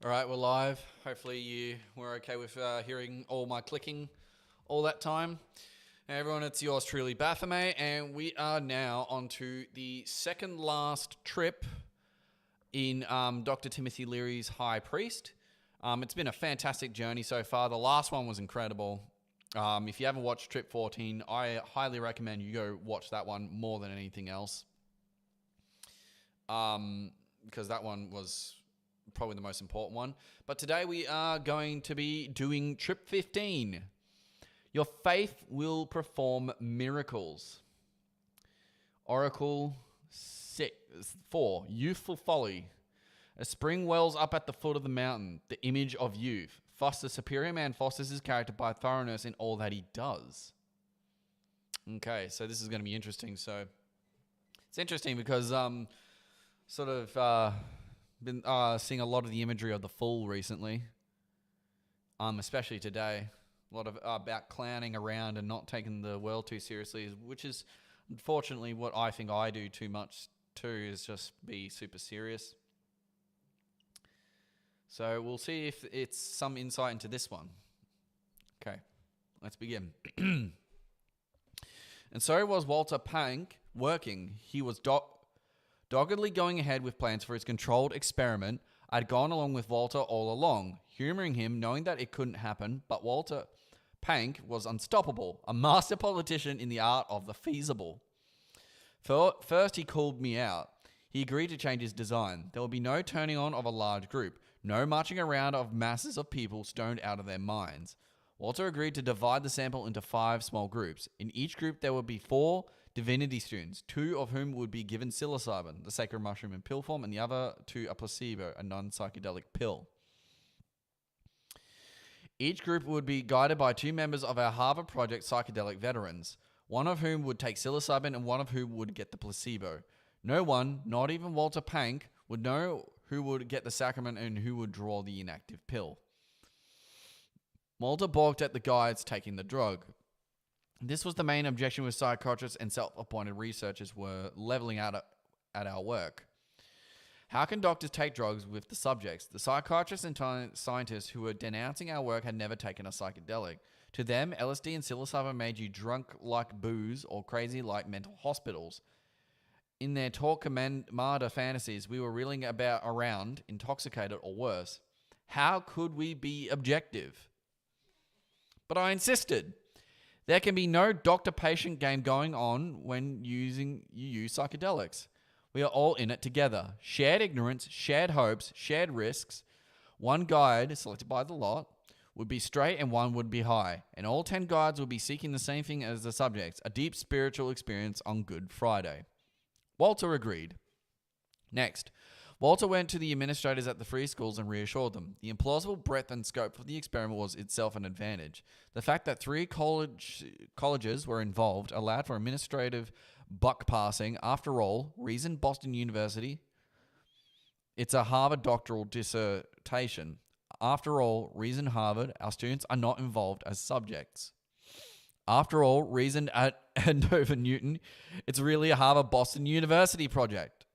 All right, we're live. Hopefully you were okay with hearing all my clicking all that time. Hey everyone, it's yours truly, Baphomet, and we are now on to the second last trip in Dr. Timothy Leary's High Priest. It's been a fantastic journey so far. The last one was incredible. If you haven't watched Trip 14, I highly recommend you go watch that one more than anything else. Because that one was probably the most important one. But today we are going to be doing Trip 15. Your faith will perform miracles. Oracle 4. Youthful folly. A spring wells up at the foot of the mountain. The image of youth. Thus, the superior man fosters his character by thoroughness in all that he does. Okay, so this is going to be interesting. So it's interesting because been seeing a lot of the imagery of the fool recently, especially today. A lot of about clowning around and not taking the world too seriously, which is unfortunately what I think I do too much too, is just be super serious. So we'll see if it's some insight into this one. Okay, let's begin. And so was Walter Pank working. He was doggedly going ahead with plans for his controlled experiment. I'd gone along with Walter all along, humoring him, knowing that it couldn't happen, but Walter Pank was unstoppable, a master politician in the art of the feasible. First, he called me out. He agreed to change his design. There will be no turning on of a large group, no marching around of masses of people stoned out of their minds. Walter agreed to divide the sample into 5 small groups. In each group, there would be 4 divinity students, 2 of whom would be given psilocybin, the sacred mushroom in pill form, and the other 2 a placebo, a non-psychedelic pill. Each group would be guided by 2 members of our Harvard Project psychedelic veterans, one of whom would take psilocybin and one of whom would get the placebo. No one, not even Walter Pank, would know who would get the sacrament and who would draw the inactive pill. Walter balked at the guides taking the drug. This was the main objection with psychiatrists and self-appointed researchers were leveling out at our work. How can doctors take drugs with the subjects? The psychiatrists and scientists who were denouncing our work had never taken a psychedelic. To them, LSD and psilocybin made you drunk like booze or crazy like mental hospitals. In their Torquemada fantasies, we were reeling around, intoxicated or worse. How could we be objective? But I insisted. There can be no doctor-patient game going on when you use psychedelics. We are all in it together. Shared ignorance, shared hopes, shared risks. One guide, selected by the lot, would be straight and one would be high. And all 10 guides would be seeking the same thing as the subjects, a deep spiritual experience on Good Friday. Walter agreed. Next, Walter went to the administrators at the free schools and reassured them. The implausible breadth and scope of the experiment was itself an advantage. The fact that 3 colleges were involved allowed for administrative buck passing. After all, reasoned Boston University. It's a Harvard doctoral dissertation. After all, reasoned Harvard, our students are not involved as subjects. After all, reasoned at Andover Newton, it's really a Harvard Boston University project.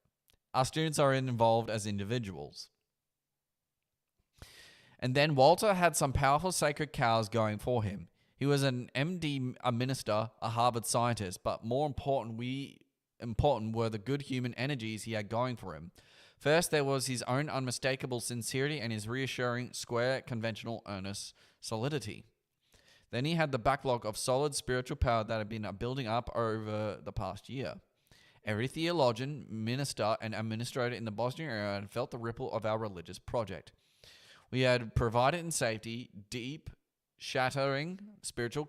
Our students are involved as individuals. And then Walter had some powerful sacred cows going for him. He was an MD, a minister, a Harvard scientist, but more important were the good human energies he had going for him. First, there was his own unmistakable sincerity and his reassuring, square, conventional, earnest solidity. Then he had the backlog of solid spiritual power that had been building up over the past year. Every theologian, minister, and administrator in the Boston area had felt the ripple of our religious project. We had provided in safety deep, shattering spiritual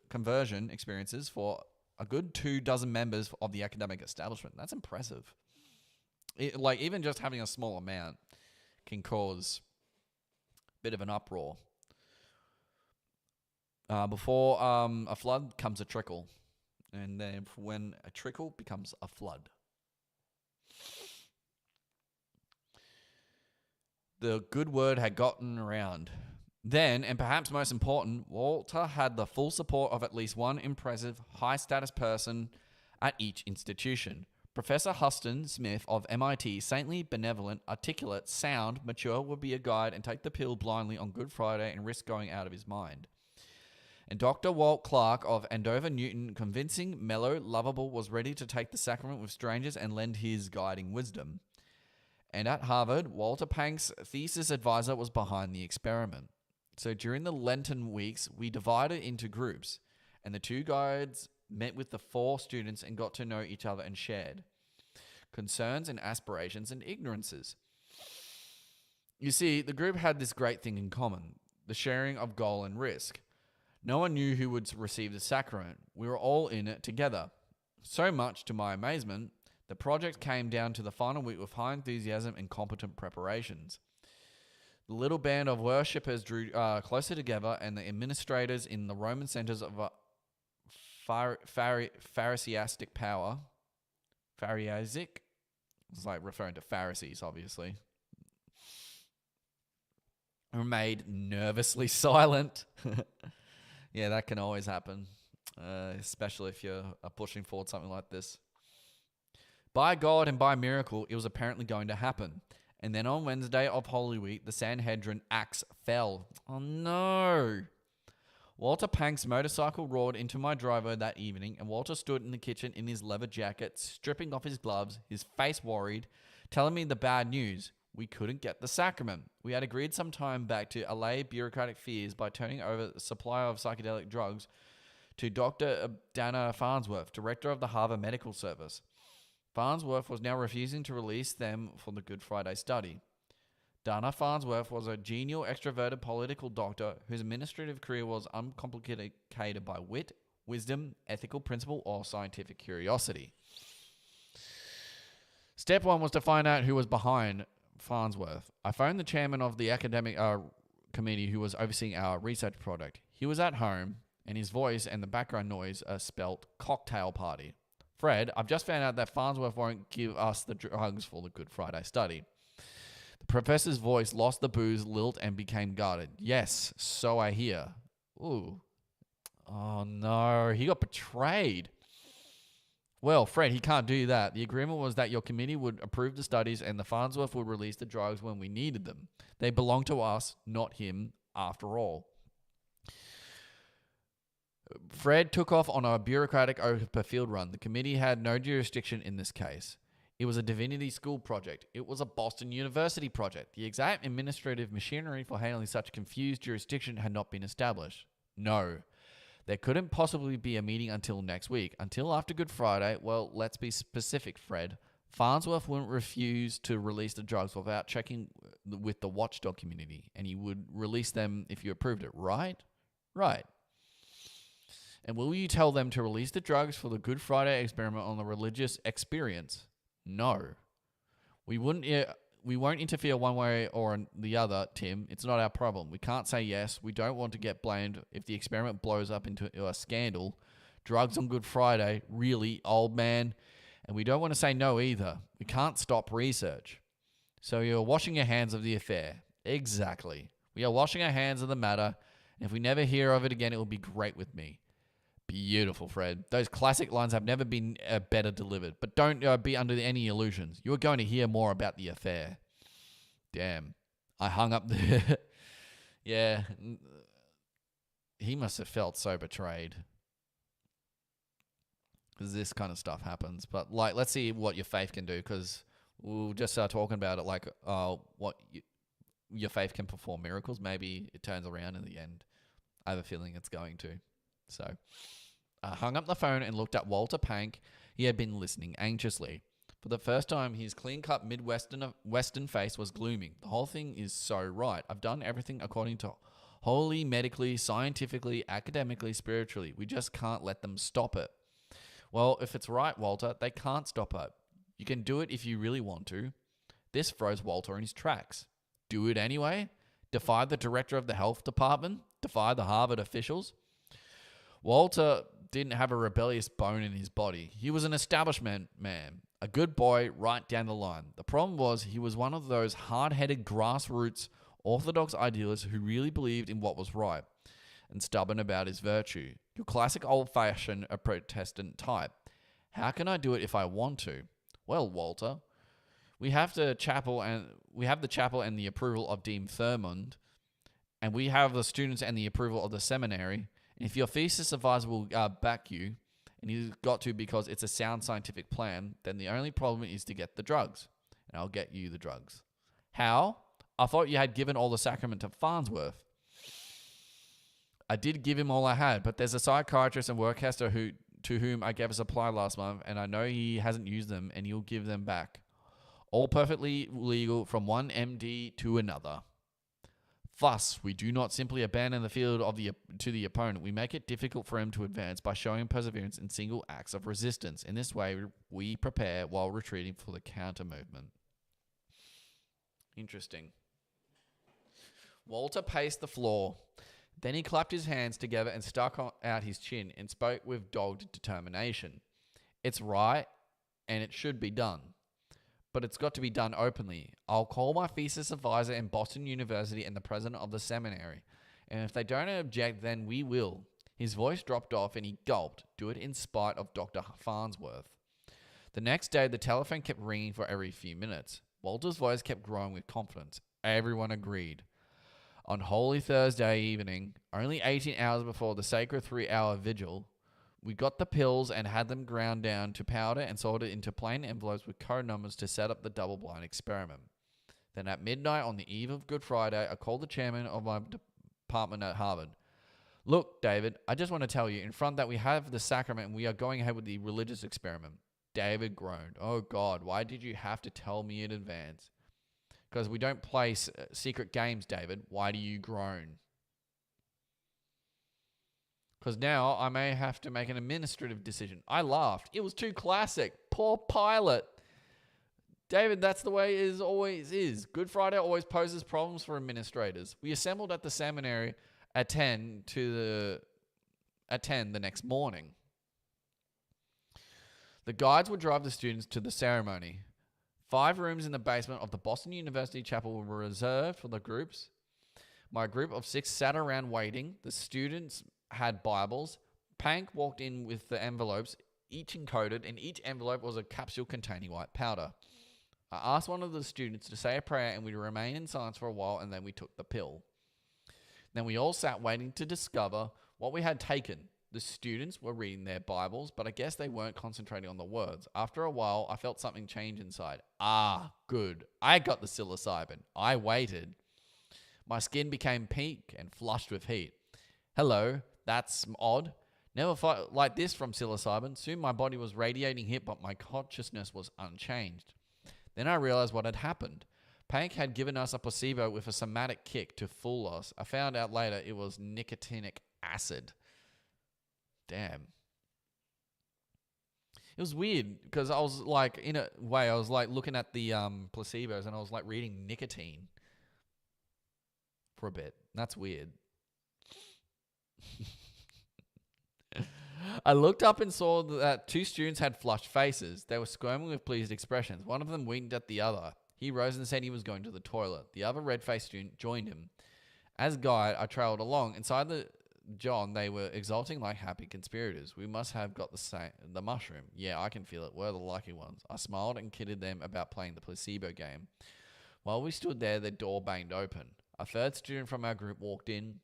conversion experiences for a good 24 members of the academic establishment. That's impressive. Even just having a small amount can cause a bit of an uproar. Before a flood comes a trickle. And then when a trickle becomes a flood. The good word had gotten around. Then, and perhaps most important, Walter had the full support of at least one impressive, high-status person at each institution. Professor Huston Smith of MIT, saintly, benevolent, articulate, sound, mature, would be a guide and take the pill blindly on Good Friday and risk going out of his mind. And Dr. Walt Clark of Andover, Newton, convincing, mellow, lovable, was ready to take the sacrament with strangers and lend his guiding wisdom. And at Harvard, Walter Pank's thesis advisor was behind the experiment. So during the Lenten weeks, we divided into groups, and the two guides met with the 4 students and got to know each other and shared concerns and aspirations and ignorances. You see, the group had this great thing in common, the sharing of goal and risk. No one knew who would receive the sacrament. We were all in it together. So much to my amazement, the project came down to the final week with high enthusiasm and competent preparations. The little band of worshippers drew closer together, and the administrators in the Roman centers of Pharisaic power, Pharisaic, it's like referring to Pharisees, obviously, remained nervously silent. Yeah, that can always happen, especially if you're pushing forward something like this. By God and by miracle, it was apparently going to happen. And then on Wednesday of Holy Week, the Sanhedrin axe fell. Oh no! Walter Pank's motorcycle roared into my driveway that evening, and Walter stood in the kitchen in his leather jacket, stripping off his gloves, his face worried, telling me the bad news. We couldn't get the sacrament. We had agreed some time back to allay bureaucratic fears by turning over the supply of psychedelic drugs to Dr. Dana Farnsworth, director of the Harvard Medical Service. Farnsworth was now refusing to release them for the Good Friday study. Dana Farnsworth was a genial, extroverted political doctor whose administrative career was uncomplicated by wit, wisdom, ethical principle, or scientific curiosity. Step 1 was to find out who was behind Farnsworth. I phoned the chairman of the academic committee who was overseeing our research project. He was at home, and his voice and the background noise spelt cocktail party. Fred, I've just found out that Farnsworth won't give us the drugs for the Good Friday study. The professor's voice lost the booze, lilt, and became guarded. Yes, so I hear. Ooh. Oh no, he got betrayed. Well, Fred, he can't do that. The agreement was that your committee would approve the studies and the Farnsworth would release the drugs when we needed them. They belong to us, not him, after all. Fred took off on a bureaucratic field run. The committee had no jurisdiction in this case. It was a divinity school project. It was a Boston University project. The exact administrative machinery for handling such confused jurisdiction had not been established. No. There couldn't possibly be a meeting until next week. Until after Good Friday, well, let's be specific, Fred. Farnsworth wouldn't refuse to release the drugs without checking with the watchdog community, and he would release them if you approved it, right? Right. And will you tell them to release the drugs for the Good Friday experiment on the religious experience? No. We won't interfere one way or the other, Tim. It's not our problem. We can't say yes. We don't want to get blamed if the experiment blows up into a scandal. Drugs on Good Friday, really, old man? And we don't want to say no either. We can't stop research. So you're washing your hands of the affair. Exactly. We are washing our hands of the matter, and if we never hear of it again, it will be great with me. Beautiful, Fred. Those classic lines have never been better delivered. But don't be under any illusions. You're going to hear more about the affair. Damn. I hung up the... Yeah. He must have felt so betrayed. Because this kind of stuff happens. But, like, let's see what your faith can do. Because we'll just start talking about it like your faith can perform miracles. Maybe it turns around in the end. I have a feeling it's going to. So I hung up the phone and looked at Walter Pank. He had been listening anxiously. For the first time, his clean-cut Western face was glooming. The whole thing is so right. I've done everything according to wholly, medically, scientifically, academically, spiritually. We just can't let them stop it. Well, if it's right, Walter, they can't stop it. You can do it if you really want to. This froze Walter in his tracks. Do it anyway? Defy the director of the health department? Defy the Harvard officials? Walter didn't have a rebellious bone in his body. He was an establishment man, a good boy right down the line. The problem was he was one of those hard-headed grassroots orthodox idealists who really believed in what was right and stubborn about his virtue. Your classic old-fashioned Protestant type. How can I do it if I want to? Well, Walter, we have the chapel and the approval of Dean Thurmond, and we have the students and the approval of the seminary. And if your thesis advisor will back you, and he's got to because it's a sound scientific plan, then the only problem is to get the drugs. And I'll get you the drugs. How? I thought you had given all the sacrament to Farnsworth. I did give him all I had, but there's a psychiatrist and workcaster to whom I gave a supply last month, and I know he hasn't used them, and he'll give them back. All perfectly legal from one MD to another. Thus, we do not simply abandon the field to the opponent. We make it difficult for him to advance by showing perseverance in single acts of resistance. In this way, we prepare while retreating for the counter movement. Interesting. Walter paced the floor. Then he clapped his hands together and stuck out his chin and spoke with dogged determination. It's right, and it should be done. But it's got to be done openly. I'll call my thesis advisor in Boston University and the president of the seminary. And if they don't object, then we will. His voice dropped off and he gulped. Do it in spite of Dr. Farnsworth. The next day, the telephone kept ringing for every few minutes. Walter's voice kept growing with confidence. Everyone agreed. On Holy Thursday evening, only 18 hours before the sacred 3-hour vigil, we got the pills and had them ground down to powder and sorted into plain envelopes with code numbers to set up the double-blind experiment. Then at midnight on the eve of Good Friday, I called the chairman of my department at Harvard. Look, David, I just want to tell you in front that we have the sacrament and we are going ahead with the religious experiment. David groaned. Oh, God, why did you have to tell me in advance? Because we don't play secret games, David. Why do you groan? Because now I may have to make an administrative decision. I laughed. It was too classic. Poor pilot. David, that's the way it always is. Good Friday always poses problems for administrators. We assembled at the seminary at 10 the next morning. The guides would drive the students to the ceremony. 5 rooms in the basement of the Boston University Chapel were reserved for the groups. My group of 6 sat around waiting. The students had Bibles. Pank walked in with the envelopes, each encoded, and each envelope was a capsule containing white powder. I asked one of the students to say a prayer and we remained in silence for a while, and then we took the pill. Then we all sat waiting to discover what we had taken. The students were reading their Bibles, but I guess they weren't concentrating on the words. After a while, I felt something change inside. Ah, good. I got the psilocybin. I waited. My skin became pink and flushed with heat. Hello. That's odd. Never felt like this from psilocybin. Soon my body was radiating heat, but my consciousness was unchanged. Then I realized what had happened. Pank had given us a placebo with a somatic kick to fool us. I found out later it was nicotinic acid. Damn. It was weird because I was like, in a way, I was like looking at the placebos and I was like reading nicotine for a bit. That's weird. I looked up and saw that 2 students had flushed faces. They were squirming with pleased expressions. One of them winked at the other. He rose and said he was going to the toilet. The other red-faced student joined him. As guide, I trailed along. Inside the John, they were exulting like happy conspirators. We must have got the mushroom. Yeah, I can feel it. We're the lucky ones. I smiled and kidded them about playing the placebo game. While we stood there, the door banged open. A 3rd student from our group walked in.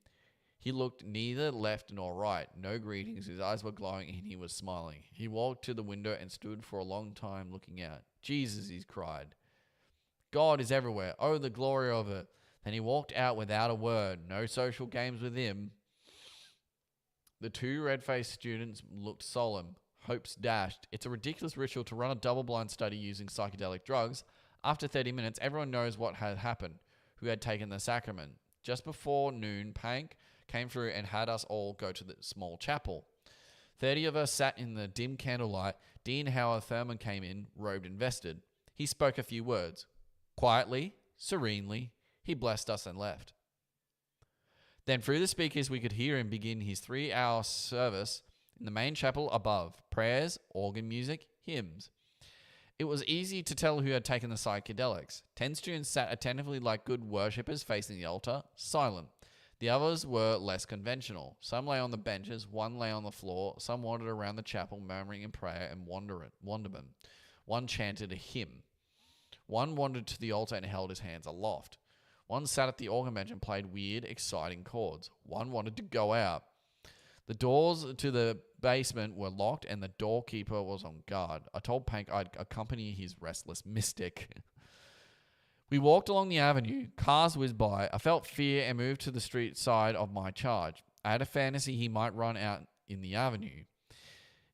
He looked neither left nor right. No greetings. His eyes were glowing and he was smiling. He walked to the window and stood for a long time looking out. Jesus, he cried. God is everywhere. Oh, the glory of it. Then he walked out without a word. No social games with him. The 2 red-faced students looked solemn, hopes dashed. It's a ridiculous ritual to run a double-blind study using psychedelic drugs. After 30 minutes, everyone knows what had happened, who had taken the sacrament. Just before noon, Pank came through and had us all go to the small chapel. 30 of us sat in the dim candlelight. Dean Howard Thurman came in, robed and vested. He spoke a few words. Quietly, serenely, he blessed us and left. Then through the speakers we could hear him begin his 3-hour service in the main chapel above. Prayers, organ music, hymns. It was easy to tell who had taken the psychedelics. 10 students sat attentively like good worshippers facing the altar, silent. The others were less conventional. Some lay on the benches, one lay on the floor, some wandered around the chapel murmuring in prayer and wonderment. One chanted a hymn. One wandered to the altar and held his hands aloft. One sat at the organ bench and played weird, exciting chords. One wanted to go out. The doors to the basement were locked and the doorkeeper was on guard. I told Pank I'd accompany his restless mystic. We walked along the avenue. Cars whizzed by. I felt fear and moved to the street side of my charge. I had a fantasy he might run out in the avenue.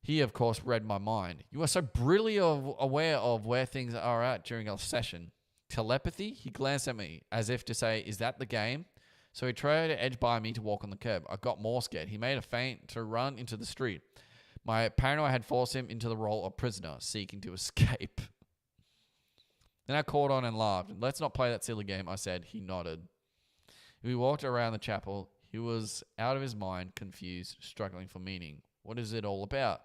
He, of course, read my mind. You are so brilliantly aware of where things are at during a session. Telepathy? He glanced at me, as if to say, is that the game? So he tried to edge by me to walk on the curb. I got more scared. He made a feint to run into the street. My paranoia had forced him into the role of prisoner, seeking to escape. Then I caught on and laughed. Let's not play that silly game, I said. He nodded. We walked around the chapel. He was out of his mind, confused, struggling for meaning. What is it all about?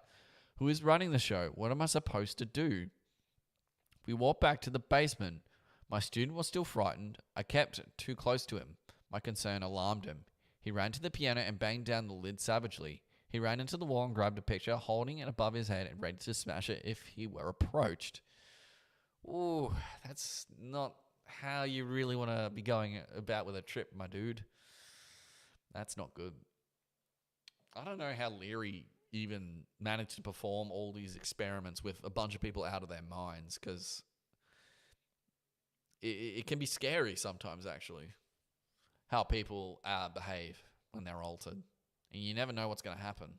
Who is running the show? What am I supposed to do? We walked back to the basement. My student was still frightened. I kept too close to him. My concern alarmed him. He ran to the piano and banged down the lid savagely. He ran into the wall and grabbed a picture, holding it above his head and ready to smash it if he were approached. Ooh, that's not how you really want to be going about with a trip, my dude. That's not good. I don't know how Leary even managed to perform all these experiments with a bunch of people out of their minds, because it can be scary sometimes, actually, how people behave when they're altered. And you never know what's going to happen.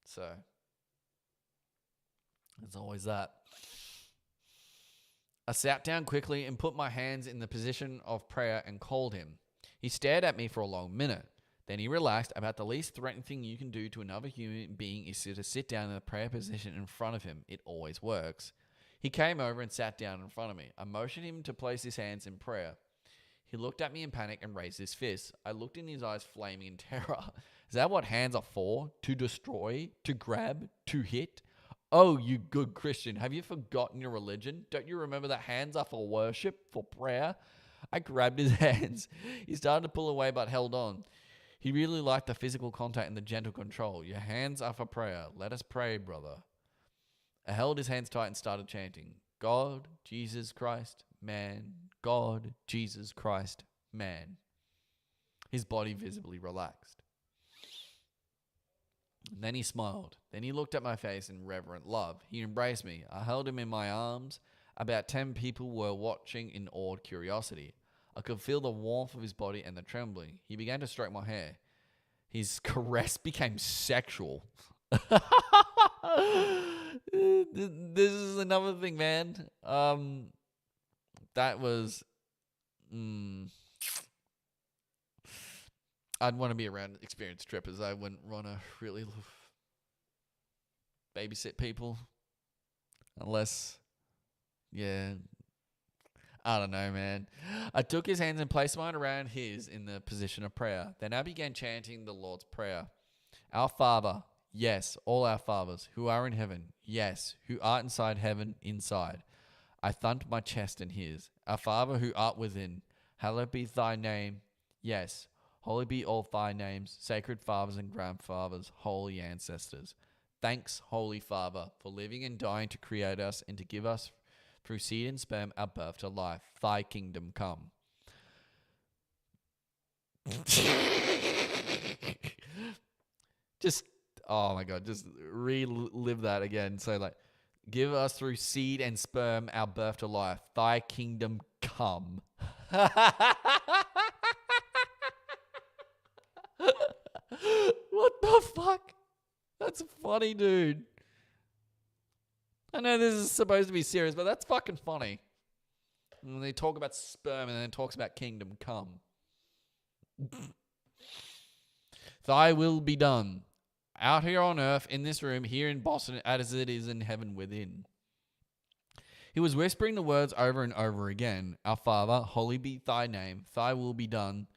So, there's always that. I sat down quickly and put my hands in the position of prayer and called him. He stared at me for a long minute. Then he relaxed. About the least threatening thing you can do to another human being is to sit down in the prayer position in front of him. It always works. He came over and sat down in front of me. I motioned him to place his hands in prayer. He looked at me in panic and raised his fists. I looked in his eyes, flaming in terror. Is that what hands are for? To destroy? To grab? To hit? Oh, you good Christian, have you forgotten your religion? Don't you remember that hands are for worship, for prayer? I grabbed his hands. He started to pull away but held on. He really liked the physical contact and the gentle control. Your hands are for prayer. Let us pray, brother. I held his hands tight and started chanting, God, Jesus Christ, man. God, Jesus Christ, man. His body visibly relaxed. And then he smiled. Then he looked at my face in reverent love. He embraced me. I held him in my arms. About 10 people were watching in awed curiosity. I could feel the warmth of his body and the trembling. He began to stroke my hair. His caress became sexual. This is another thing, man. That was... I'd want to be around experienced strippers. I wouldn't want to really babysit people. Unless... Yeah... I don't know, man. I took his hands and placed mine around his in the position of prayer. Then I began chanting the Lord's Prayer. Our Father, yes, all our fathers, who are in heaven, yes, who art inside heaven, inside. I thumped my chest in his. Our Father who art within, hallowed be thy name, yes, holy be all thy names, sacred fathers and grandfathers, holy ancestors. Thanks, Holy Father, for living and dying to create us and to give us through seed and sperm, our birth to life. Thy kingdom come. Just, oh my God, just relive that again. So like, give us through seed and sperm, our birth to life. Thy kingdom come. What the fuck? That's funny, dude. I know this is supposed to be serious, but that's fucking funny. When they talk about sperm and then it talks about kingdom come. Thy will be done. Out here on earth, in this room, here in Boston, as it is in heaven within. He was whispering the words over and over again. Our Father, holy be thy name. Thy will be done.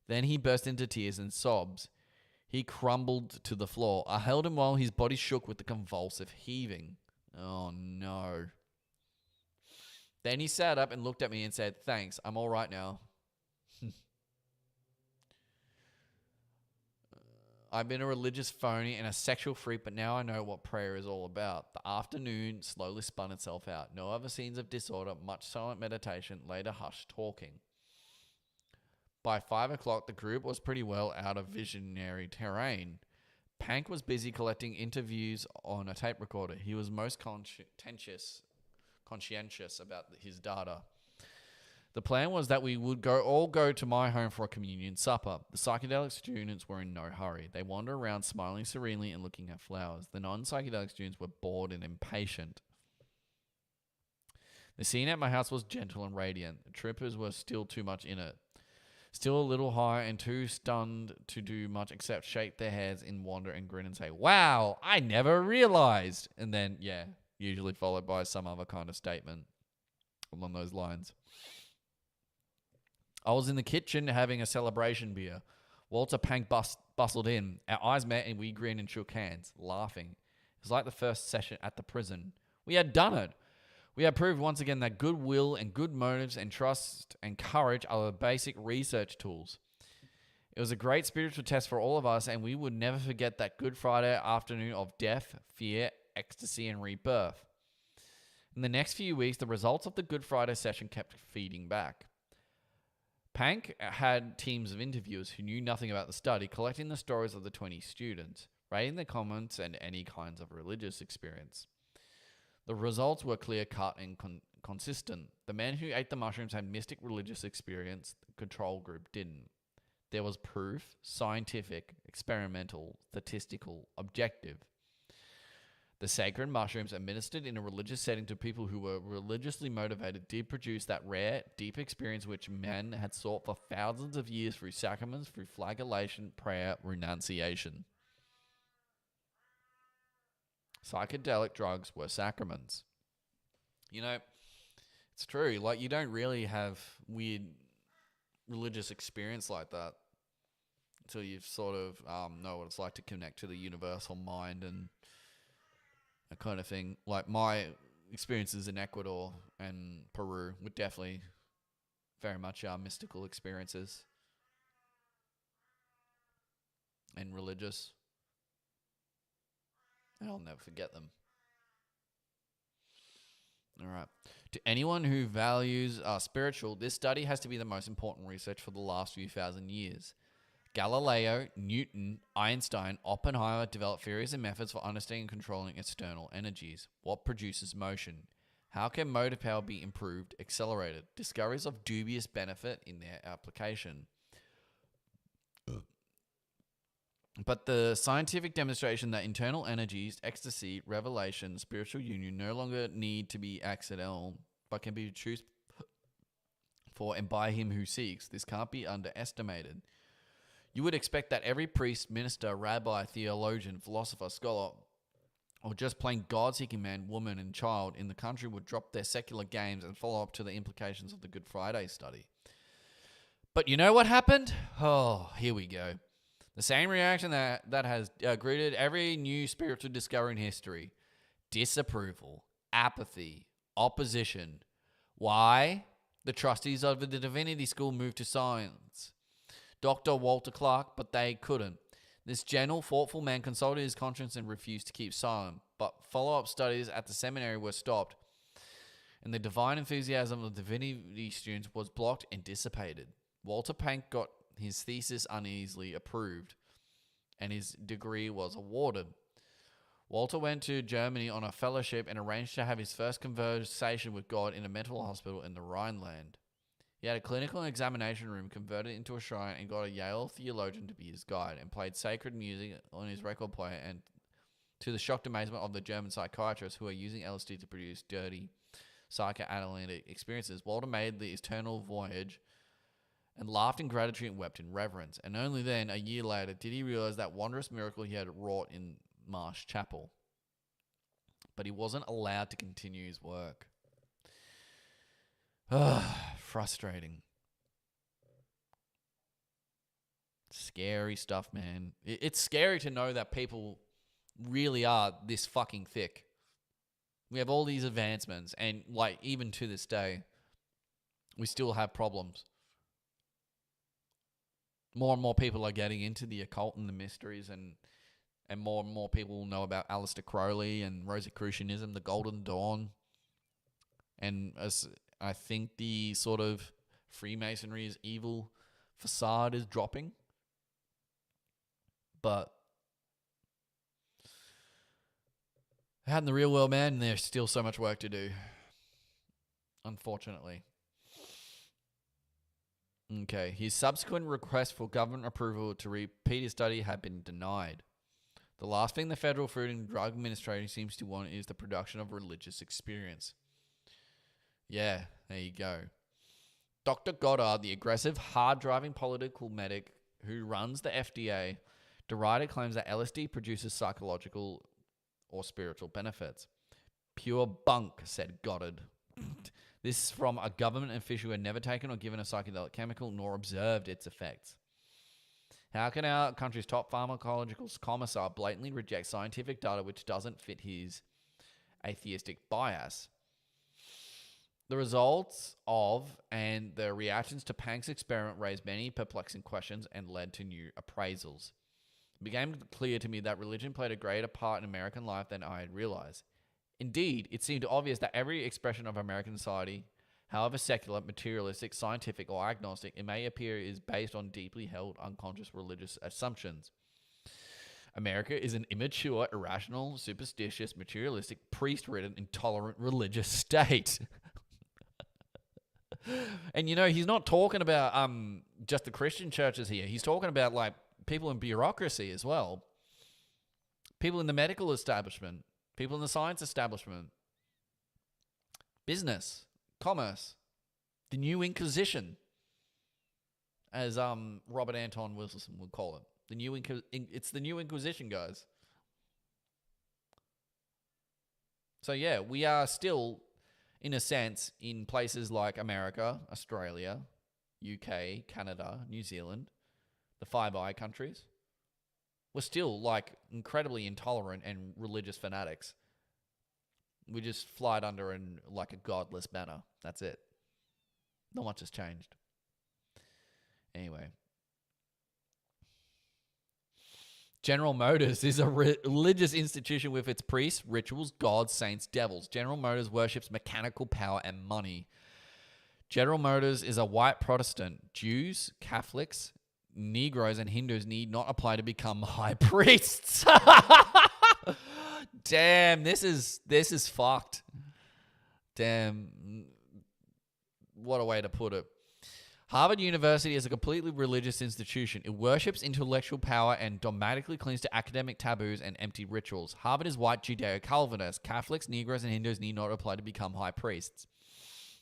Then he burst into tears and sobs. He crumbled to the floor. I held him while his body shook with the convulsive heaving. Oh, no. Then he sat up and looked at me and said, thanks, I'm all right now. I've been a religious phony and a sexual freak, but now I know what prayer is all about. The afternoon slowly spun itself out. No other scenes of disorder, much silent meditation, later hushed talking. By 5 o'clock, the group was pretty well out of visionary terrain. Pank was busy collecting interviews on a tape recorder. He was most conscientious about his data. The plan was that we would all go to my home for a communion supper. The psychedelic students were in no hurry. They wandered around smiling serenely and looking at flowers. The non-psychedelic students were bored and impatient. The scene at my house was gentle and radiant. The trippers were still too much in it. Still a little high and too stunned to do much except shake their heads in wonder and grin and say, "Wow, I never realized." And then, usually followed by some other kind of statement along those lines. I was in the kitchen having a celebration beer. Walter Pank bustled in. Our eyes met and we grinned and shook hands, laughing. It was like the first session at the prison. We had done it. We had proved once again that goodwill and good motives and trust and courage are the basic research tools. It was a great spiritual test for all of us, and we would never forget that Good Friday afternoon of death, fear, ecstasy, and rebirth. In the next few weeks, the results of the Good Friday session kept feeding back. Pank had teams of interviewers who knew nothing about the study, collecting the stories of the 20 students, rating their comments and any kinds of religious experience. The results were clear-cut and consistent. The men who ate the mushrooms had mystic religious experience. The control group didn't. There was proof, scientific, experimental, statistical, objective. The sacred mushrooms administered in a religious setting to people who were religiously motivated did produce that rare, deep experience which men had sought for thousands of years through sacraments, through flagellation, prayer, renunciation. Psychedelic drugs were sacraments. You know, it's true. Like, you don't really have weird religious experience like that until you sort of know what it's like to connect to the universal mind and that kind of thing. Like, my experiences in Ecuador and Peru were definitely very much mystical experiences and religious. And I'll never forget them. All right. To anyone who values spiritual, this study has to be the most important research for the last few thousand years. Galileo, Newton, Einstein, Oppenheimer developed theories and methods for understanding and controlling external energies. What produces motion? How can motive power be improved, accelerated? Discoveries of dubious benefit in their application. But the scientific demonstration that internal energies, ecstasy, revelation, spiritual union no longer need to be accidental, but can be chosen for and by him who seeks. This can't be underestimated. You would expect that every priest, minister, rabbi, theologian, philosopher, scholar, or just plain God-seeking man, woman, and child in the country would drop their secular games and follow up to the implications of the Good Friday study. But you know what happened? Oh, here we go. The same reaction that has greeted every new spiritual discovery in history. Disapproval, apathy, opposition. Why? The trustees of the Divinity School moved to science. Dr. Walter Clark, but they couldn't. This gentle, thoughtful man consulted his conscience and refused to keep silent. But follow-up studies at the seminary were stopped, and the divine enthusiasm of the divinity students was blocked and dissipated. Walter Pank got his thesis uneasily approved, and his degree was awarded. Walter went to Germany on a fellowship and arranged to have his first conversation with God in a mental hospital in the Rhineland. He had a clinical examination room converted into a shrine and got a Yale theologian to be his guide and played sacred music on his record player, and to the shocked amazement of the German psychiatrists who are using LSD to produce dirty psychoanalytic experiences, Walter made the eternal voyage and laughed in gratitude and wept in reverence. And only then, a year later, did he realize that wondrous miracle he had wrought in Marsh Chapel. But he wasn't allowed to continue his work. Frustrating. Scary stuff, man. It's scary to know that people really are this fucking thick. We have all these advancements, and like even to this day, we still have problems. more and more people are getting into the occult and the mysteries, and more people will know about Aleister Crowley and Rosicrucianism, the Golden Dawn, and as I think the sort of Freemasonry's evil facade is dropping. But out in the real world, man, there's still so much work to do, unfortunately. Okay, his subsequent request for government approval to repeat his study had been denied. The last thing the Federal Food and Drug Administration seems to want is the production of religious experience. Yeah, there you go. Dr. Goddard, the aggressive, hard-driving political medic who runs the FDA, derided claims that LSD produces psychological or spiritual benefits. Pure bunk, said Goddard. This is from a government official who had never taken or given a psychedelic chemical nor observed its effects. How can our country's top pharmacological commissar blatantly reject scientific data which doesn't fit his atheistic bias? The results of and the reactions to Pank's experiment raised many perplexing questions and led to new appraisals. It became clear to me that religion played a greater part in American life than I had realized. Indeed, it seemed obvious that every expression of American society, however secular, materialistic, scientific, or agnostic it may appear, is based on deeply held unconscious religious assumptions. America is an immature, irrational, superstitious, materialistic, priest-ridden, intolerant religious state. And he's not talking about just the Christian churches here. He's talking about like people in bureaucracy as well. People in the medical establishment, people in the science establishment, business, commerce, the New Inquisition, as Robert Anton Wilson would call it. It's the New Inquisition, guys. So yeah, we are still, in a sense, in places like America, Australia, UK, Canada, New Zealand, the Five Eye countries. We're still like incredibly intolerant and religious fanatics. We just fly it under in like a godless banner. That's it. Not much has changed. Anyway. General Motors is a religious institution with its priests, rituals, gods, saints, devils. General Motors worships mechanical power and money. General Motors is a white Protestant. Jews, Catholics, Negroes, and Hindus need not apply to become high priests. Damn, this is fucked. Damn. What a way to put it. Harvard University is a completely religious institution. It worships intellectual power and dogmatically clings to academic taboos and empty rituals. Harvard is white Judeo-Calvinist. Catholics, Negroes, and Hindus need not apply to become high priests.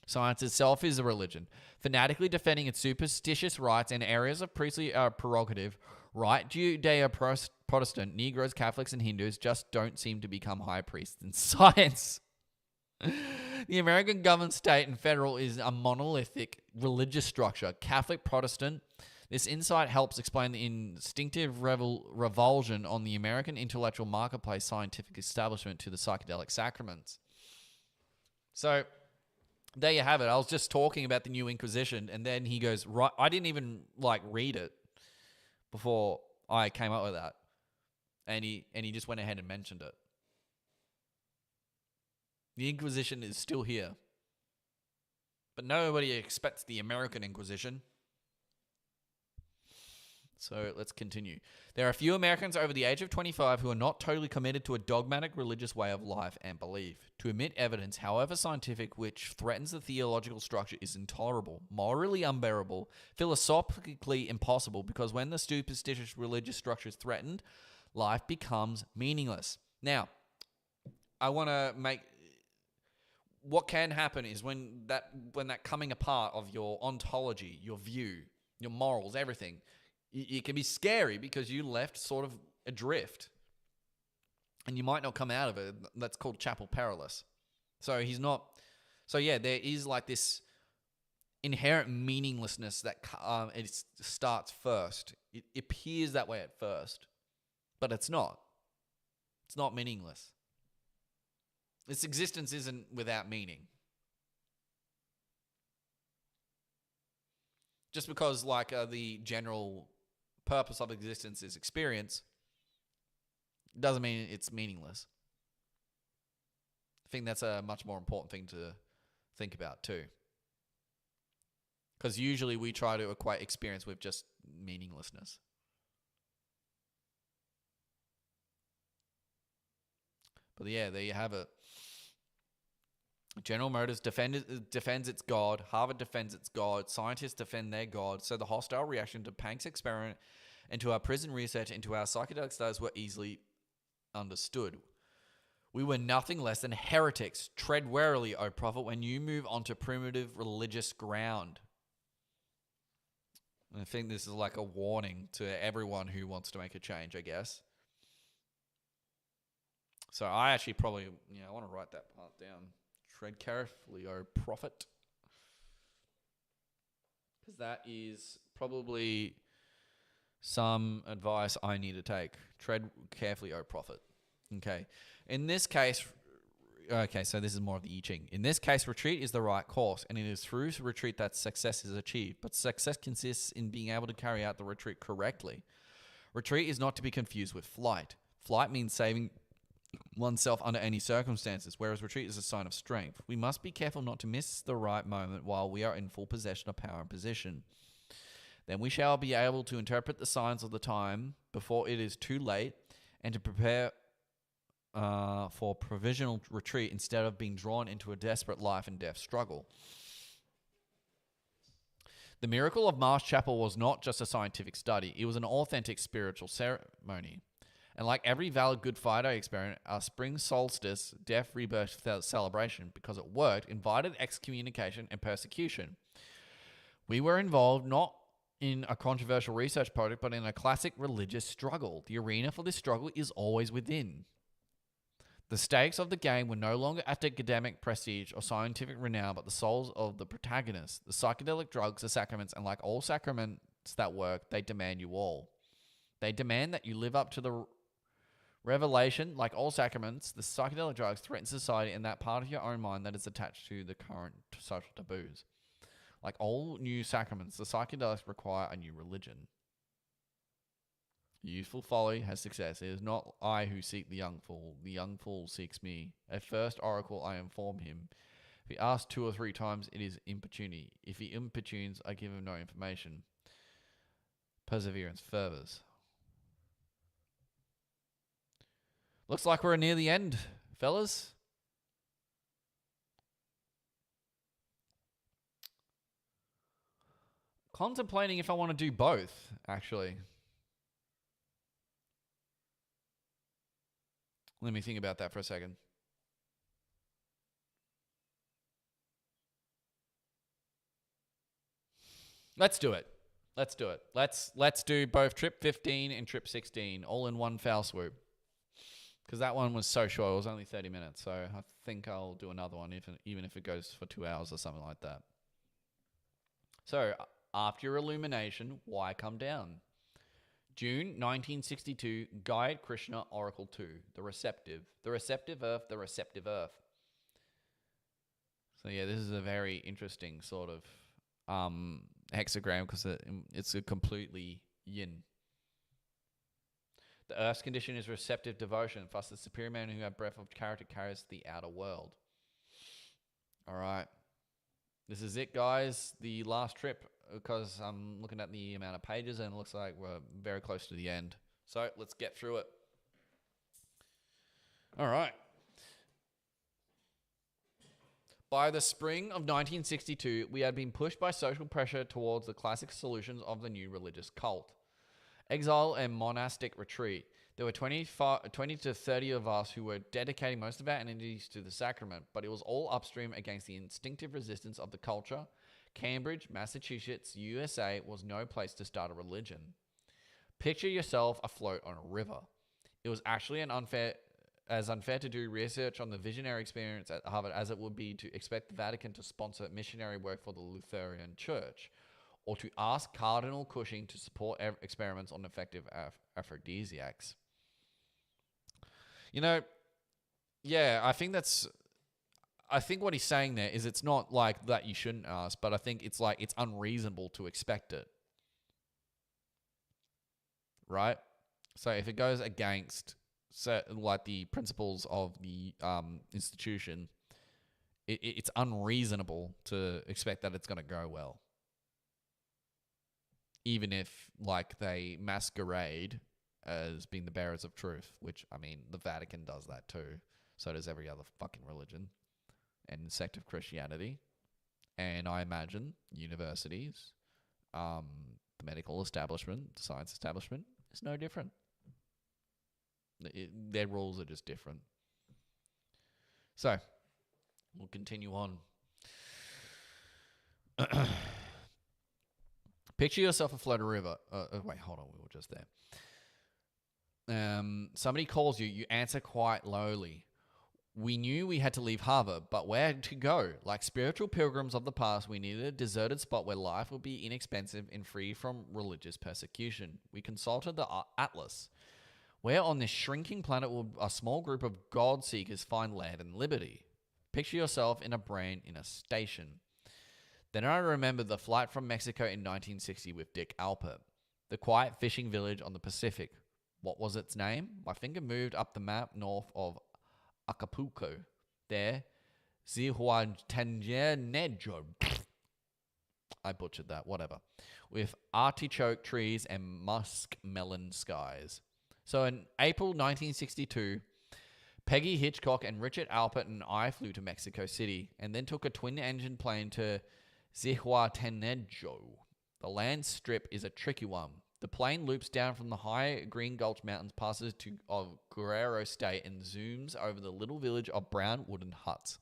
Science itself is a religion, fanatically defending its superstitious rights and areas of priestly prerogative. Right Judeo-Protestant, Negroes, Catholics, and Hindus just don't seem to become high priests in science. The American government, state, and federal is a monolithic religious structure. Catholic, Protestant. This insight helps explain the instinctive revulsion on the American intellectual marketplace scientific establishment to the psychedelic sacraments. So, there you have it. I was just talking about the New Inquisition, and then he goes, right. I didn't even read it before I came up with that, and he just went ahead and mentioned it. The Inquisition is still here, but nobody expects the American Inquisition. So let's continue. There are few Americans over the age of 25 who are not totally committed to a dogmatic religious way of life and belief. To admit evidence, however scientific, which threatens the theological structure is intolerable, morally unbearable, philosophically impossible, because when the superstitious religious structure is threatened, life becomes meaningless. Now, I want to make... What can happen is when that coming apart of your ontology, your view, your morals, everything, it can be scary because you left sort of adrift and you might not come out of it. That's called chapel perilous. So there is like this inherent meaninglessness that it starts first. It appears that way at first, but it's not. It's not meaningless. Its existence isn't without meaning. Just because the general purpose of existence is experience, doesn't mean it's meaningless. I think that's a much more important thing to think about too. Because usually we try to equate experience with just meaninglessness. But yeah, there you have it. General Motors defends its God. Harvard defends its God. Scientists defend their God. So the hostile reaction to Pank's experiment and to our prison research into our psychedelic studies were easily understood. We were nothing less than heretics. Tread warily, O prophet, when you move onto primitive religious ground. I think this is like a warning to everyone who wants to make a change, I guess. So I actually probably, I want to write that part down. Tread carefully, O prophet. Because that is probably some advice I need to take. Tread carefully, O prophet. Okay. In this case, so this is more of the I Ching. In this case, retreat is the right course, and it is through retreat that success is achieved. But success consists in being able to carry out the retreat correctly. Retreat is not to be confused with flight. Flight means saving oneself under any circumstances, whereas retreat is a sign of strength. We must be careful not to miss the right moment while we are in full possession of power and position. Then we shall be able to interpret the signs of the time before it is too late, and to prepare for provisional retreat instead of being drawn into a desperate life and death struggle. The miracle of Marsh Chapel was not just a scientific study, it was an authentic spiritual ceremony. And like every valid Good Friday experiment, our spring solstice death rebirth celebration, because it worked, invited excommunication and persecution. We were involved not in a controversial research project, but in a classic religious struggle. The arena for this struggle is always within. The stakes of the game were no longer academic prestige or scientific renown, but the souls of the protagonists. The psychedelic drugs, the sacraments, and like all sacraments that work, they demand you all. They demand that you live up to the revelation. Like all sacraments, the psychedelic drugs threaten society and that part of your own mind that is attached to the current social taboos. Like all new sacraments, the psychedelics require a new religion. Youthful folly has success. It is not I who seek the young fool. The young fool seeks me. At first oracle, I inform him. If he asks 2 or 3 times, it is importunity. If he importunes, I give him no information. Perseverance fervors. Looks like we're near the end, fellas. Contemplating if I want to do both, actually. Let me think about that for a second. Let's do it. Let's do both trip 15 and trip 16 all in one foul swoop. Because that one was so short. It was only 30 minutes. So I think I'll do another one, even if it goes for 2 hours or something like that. So after your illumination, why come down? June 1962, Guide Krishna Oracle 2, The Receptive Earth, The Receptive Earth. So yeah, this is a very interesting sort of hexagram because it's a completely yin. The Earth's condition is receptive devotion. Thus, the superior man who has breadth of character carries the outer world. All right. This is it, guys. The last trip, because I'm looking at the amount of pages and it looks like we're very close to the end. So let's get through it. All right. By the spring of 1962, we had been pushed by social pressure towards the classic solutions of the new religious cult. Exile and monastic retreat. There were 20 to 30 of us who were dedicating most of our energies to the sacrament, but it was all upstream against the instinctive resistance of the culture. Cambridge, Massachusetts, USA was no place to start a religion. Picture yourself afloat on a river. It was actually unfair to do research on the visionary experience at Harvard as it would be to expect the Vatican to sponsor missionary work for the Lutheran Church, or to ask Cardinal Cushing to support experiments on effective aphrodisiacs. I think what he's saying there is it's not like that you shouldn't ask, but I think it's like it's unreasonable to expect it. right? So if it goes against like the principles of the institution, it's unreasonable to expect that it's going to go well. Even if like they masquerade as being the bearers of truth, which, I mean, the Vatican does that too. So does every other fucking religion and sect of Christianity. And I imagine universities, the medical establishment, the science establishment is no different. Their rules are just different. So, we'll continue on. Picture yourself afloat a river. Wait, hold on. We were just there. Somebody calls you. You answer quite lowly. We knew we had to leave Harvard, but where to go? Like spiritual pilgrims of the past, we needed a deserted spot where life would be inexpensive and free from religious persecution. We consulted the Atlas. Where on this shrinking planet will a small group of God seekers find land and liberty? Picture yourself in a brain in a station. Then I remembered the flight from Mexico in 1960 with Dick Alpert, the quiet fishing village on the Pacific. What was its name? My finger moved up the map north of Acapulco. There, Zihuatanejo. I butchered that, whatever. With artichoke trees and muskmelon skies. So in April 1962, Peggy Hitchcock and Richard Alpert and I flew to Mexico City and then took a twin-engine plane to Zihuatanejo. The land strip is a tricky one. The plane loops down from the high Green Gulch Mountains, passes of Guerrero State, and zooms over the little village of brown wooden huts.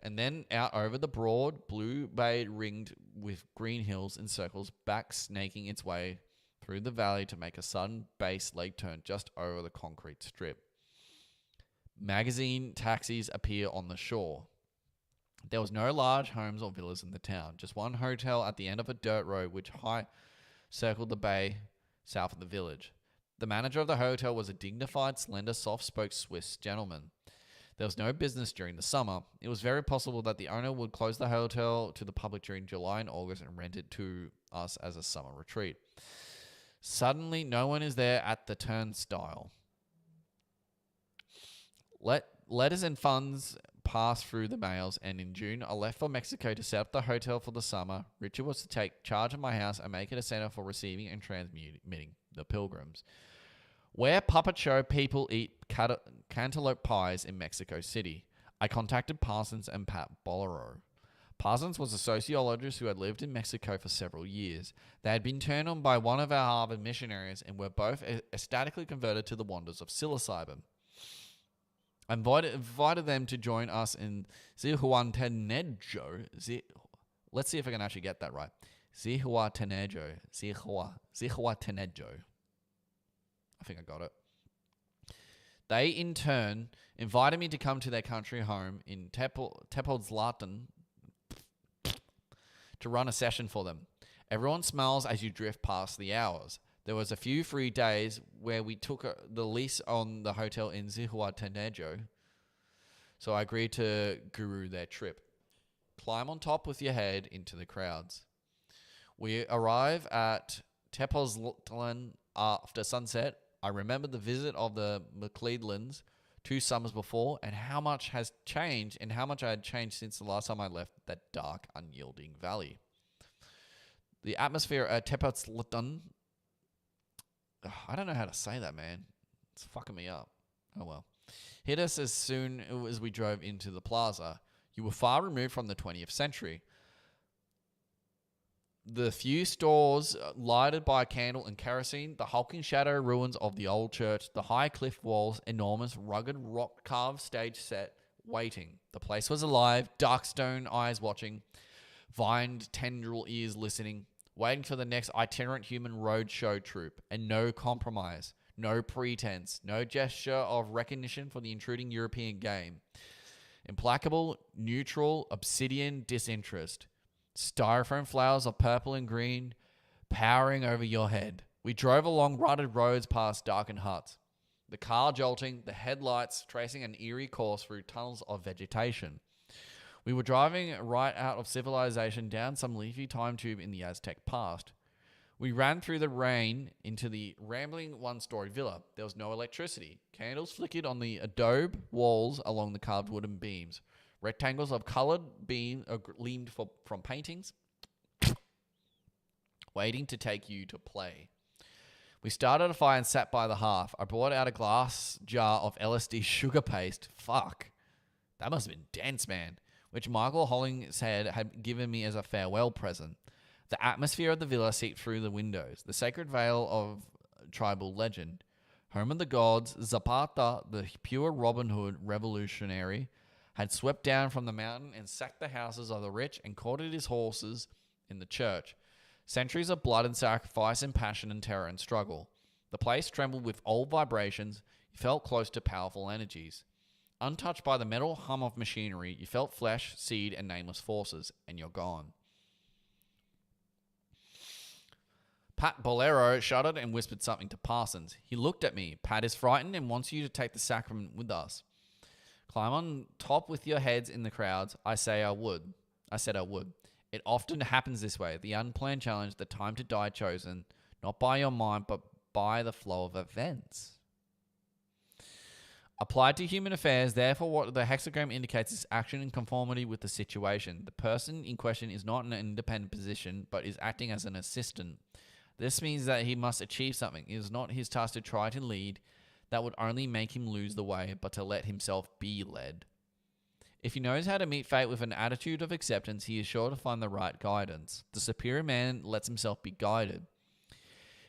And then out over the broad, blue bay ringed with green hills and circles, back snaking its way through the valley to make a sudden base leg turn just over the concrete strip. Magazine taxis appear on the shore. There was no large homes or villas in the town, just one hotel at the end of a dirt road which circled the bay south of the village. The manager of the hotel was a dignified, slender, soft-spoken Swiss gentleman. There was no business during the summer. It was very possible that the owner would close the hotel to the public during July and August and rent it to us as a summer retreat. Suddenly, no one is there at the turnstile. Letters and funds passed through the mails, and in June, I left for Mexico to set up the hotel for the summer. Richard was to take charge of my house and make it a center for receiving and transmitting the pilgrims. Where puppet show people eat cantaloupe pies in Mexico City. I contacted Parsons and Pat Bolero. Parsons was a sociologist who had lived in Mexico for several years. They had been turned on by one of our Harvard missionaries and were both ecstatically converted to the wonders of psilocybin. I invited them to join us in Zihuatanejo. Let's see if I can actually get that right. Zihuatanejo. I think I got it. They, in turn, invited me to come to their country home in Tepoztlán to run a session for them. Everyone smiles as you drift past the hours. There was a few free days where we took the lease on the hotel in Zihuatanejo, so I agreed to guru their trip. Climb on top with your head into the crowds. We arrive at Tepoztlán after sunset. I remember the visit of the McClellands 2 summers before and how much has changed and how much I had changed since the last time I left that dark, unyielding valley. The atmosphere at Tepoztlán, I don't know how to say that, man. It's fucking me up. Oh well. Hit us as soon as we drove into the plaza. You were far removed from the 20th century. The few stores lighted by a candle and kerosene, the hulking shadow ruins of the old church, the high cliff walls, enormous rugged rock-carved stage set, waiting. The place was alive, dark stone eyes watching, vined tendril ears listening, waiting for the next itinerant human roadshow troupe, and no compromise, no pretense, no gesture of recognition for the intruding European game. Implacable, neutral, obsidian disinterest. Styrofoam flowers of purple and green powering over your head. We drove along rutted roads past darkened huts, the car jolting, the headlights tracing an eerie course through tunnels of vegetation. We were driving right out of civilization down some leafy time tube in the Aztec past. We ran through the rain into the rambling one-story villa. There was no electricity. Candles flickered on the adobe walls along the carved wooden beams. Rectangles of coloured beam gleamed from paintings, waiting to take you to play. We started a fire and sat by the hearth. I brought out a glass jar of LSD sugar paste. Fuck. That must have been dense, man. Which Michael Hollingshead had given me as a farewell present. The atmosphere of the villa seeped through the windows. The sacred veil of tribal legend. Home of the gods, Zapata, the pure Robin Hood revolutionary, had swept down from the mountain and sacked the houses of the rich and quartered his horses in the church. Centuries of blood and sacrifice and passion and terror and struggle. The place trembled with old vibrations. You felt close to powerful energies. Untouched by the metal hum of machinery, you felt flesh, seed, and nameless forces, and you're gone. Pat Bolero shuddered and whispered something to Parsons. He looked at me. Pat is frightened and wants you to take the sacrament with us. Climb on top with your heads in the crowds. I said I would. It often happens this way. The unplanned challenge, the time to die chosen, not by your mind, but by the flow of events. Applied to human affairs, therefore, what the hexagram indicates is action in conformity with the situation. The person in question is not in an independent position, but is acting as an assistant. This means that he must achieve something. It is not his task to try to lead. That would only make him lose the way, but to let himself be led. If he knows how to meet fate with an attitude of acceptance, he is sure to find the right guidance. The superior man lets himself be guided.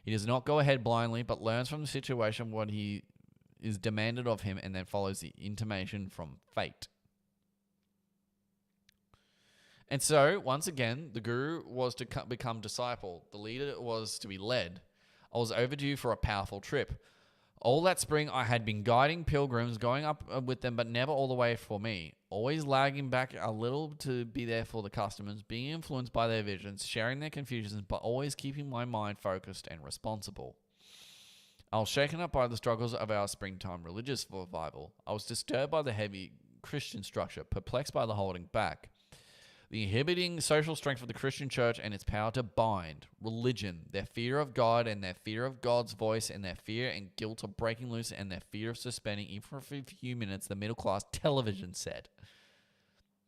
He does not go ahead blindly, but learns from the situation what he is demanded of him and then follows the intimation from fate. And so, once again, the guru was to become disciple. The leader was to be led. I was overdue for a powerful trip. All that spring, I had been guiding pilgrims, going up with them, but never all the way for me. Always lagging back a little to be there for the customers, being influenced by their visions, sharing their confusions, but always keeping my mind focused and responsible. I was shaken up by the struggles of our springtime religious revival. I was disturbed by the heavy Christian structure, perplexed by the holding back. The inhibiting social strength of the Christian church and its power to bind, religion, their fear of God and their fear of God's voice and their fear and guilt of breaking loose and their fear of suspending, even for a few minutes, the middle class television set.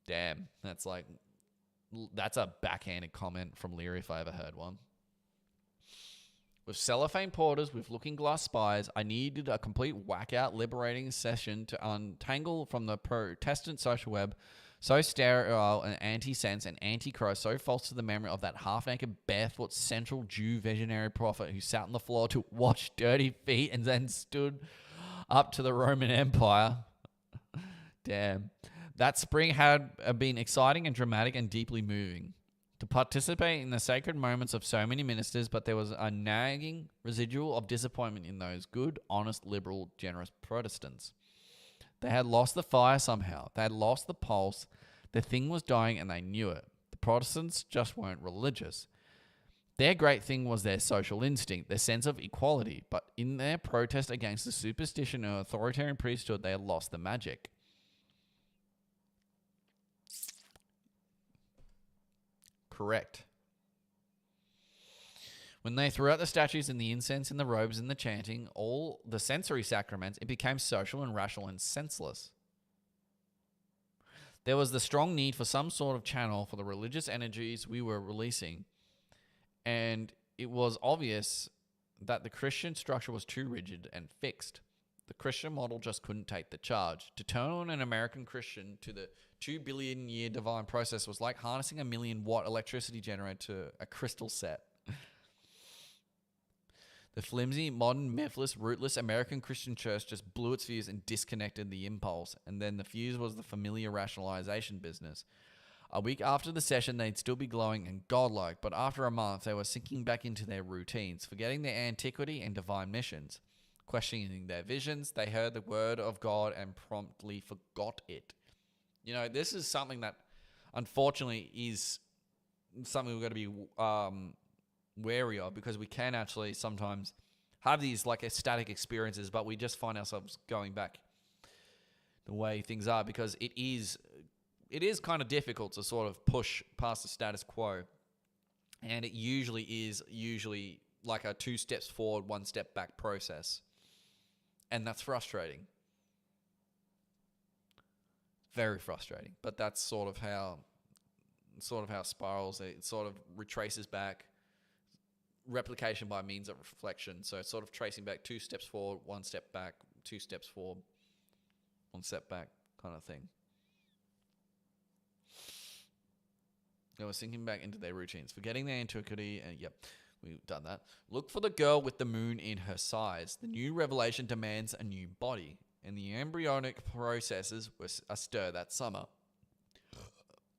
Damn, that's a backhanded comment from Leary if I ever heard one. With cellophane porters, with looking glass spies, I needed a complete whack-out liberating session to untangle from the Protestant social web so sterile and anti-sense and anti-Christ, so false to the memory of that half-naked, barefoot, central Jew visionary prophet who sat on the floor to wash dirty feet and then stood up to the Roman Empire. Damn. That spring had been exciting and dramatic and deeply moving. To participate in the sacred moments of so many ministers, but there was a nagging residual of disappointment in those good, honest, liberal, generous Protestants. They had lost the fire somehow. They had lost the pulse. The thing was dying and they knew it. The Protestants just weren't religious. Their great thing was their social instinct, their sense of equality, but in their protest against the superstition and authoritarian priesthood, they had lost the magic. Correct. When they threw out the statues and the incense and the robes and the chanting, all the sensory sacraments, it became social and rational and senseless. There was the strong need for some sort of channel for the religious energies we were releasing, and it was obvious that the Christian structure was too rigid and fixed. The Christian model just couldn't take the charge. To turn on an American Christian to the 2 billion year divine process was like harnessing a 1,000,000 watt electricity generator to a crystal set. The flimsy, modern, mythless, rootless American Christian church just blew its fuse and disconnected the impulse. And then the fuse was the familiar rationalization business. A week after the session, they'd still be glowing and godlike, but after a month, they were sinking back into their routines, forgetting their antiquity and divine missions. Questioning their visions, they heard the word of God and promptly forgot it. You know, this is something that, unfortunately, is something we've got to be wary of, because we can actually sometimes have these like ecstatic experiences, but we just find ourselves going back the way things are, because it is kind of difficult to sort of push past the status quo. And it usually is like a 2 steps forward, 1 step back process. And that's frustrating. Very frustrating. But that's sort of how it spirals. It sort of retraces back. Replication by means of reflection. So it's sort of tracing back 2 steps forward, 1 step back, 2 steps forward, 1 step back kind of thing. They were sinking back into their routines, forgetting their antiquity, and yep, we've done that. Look for the girl with the moon in her size. The new revelation demands a new body, and the embryonic processes were astir that summer.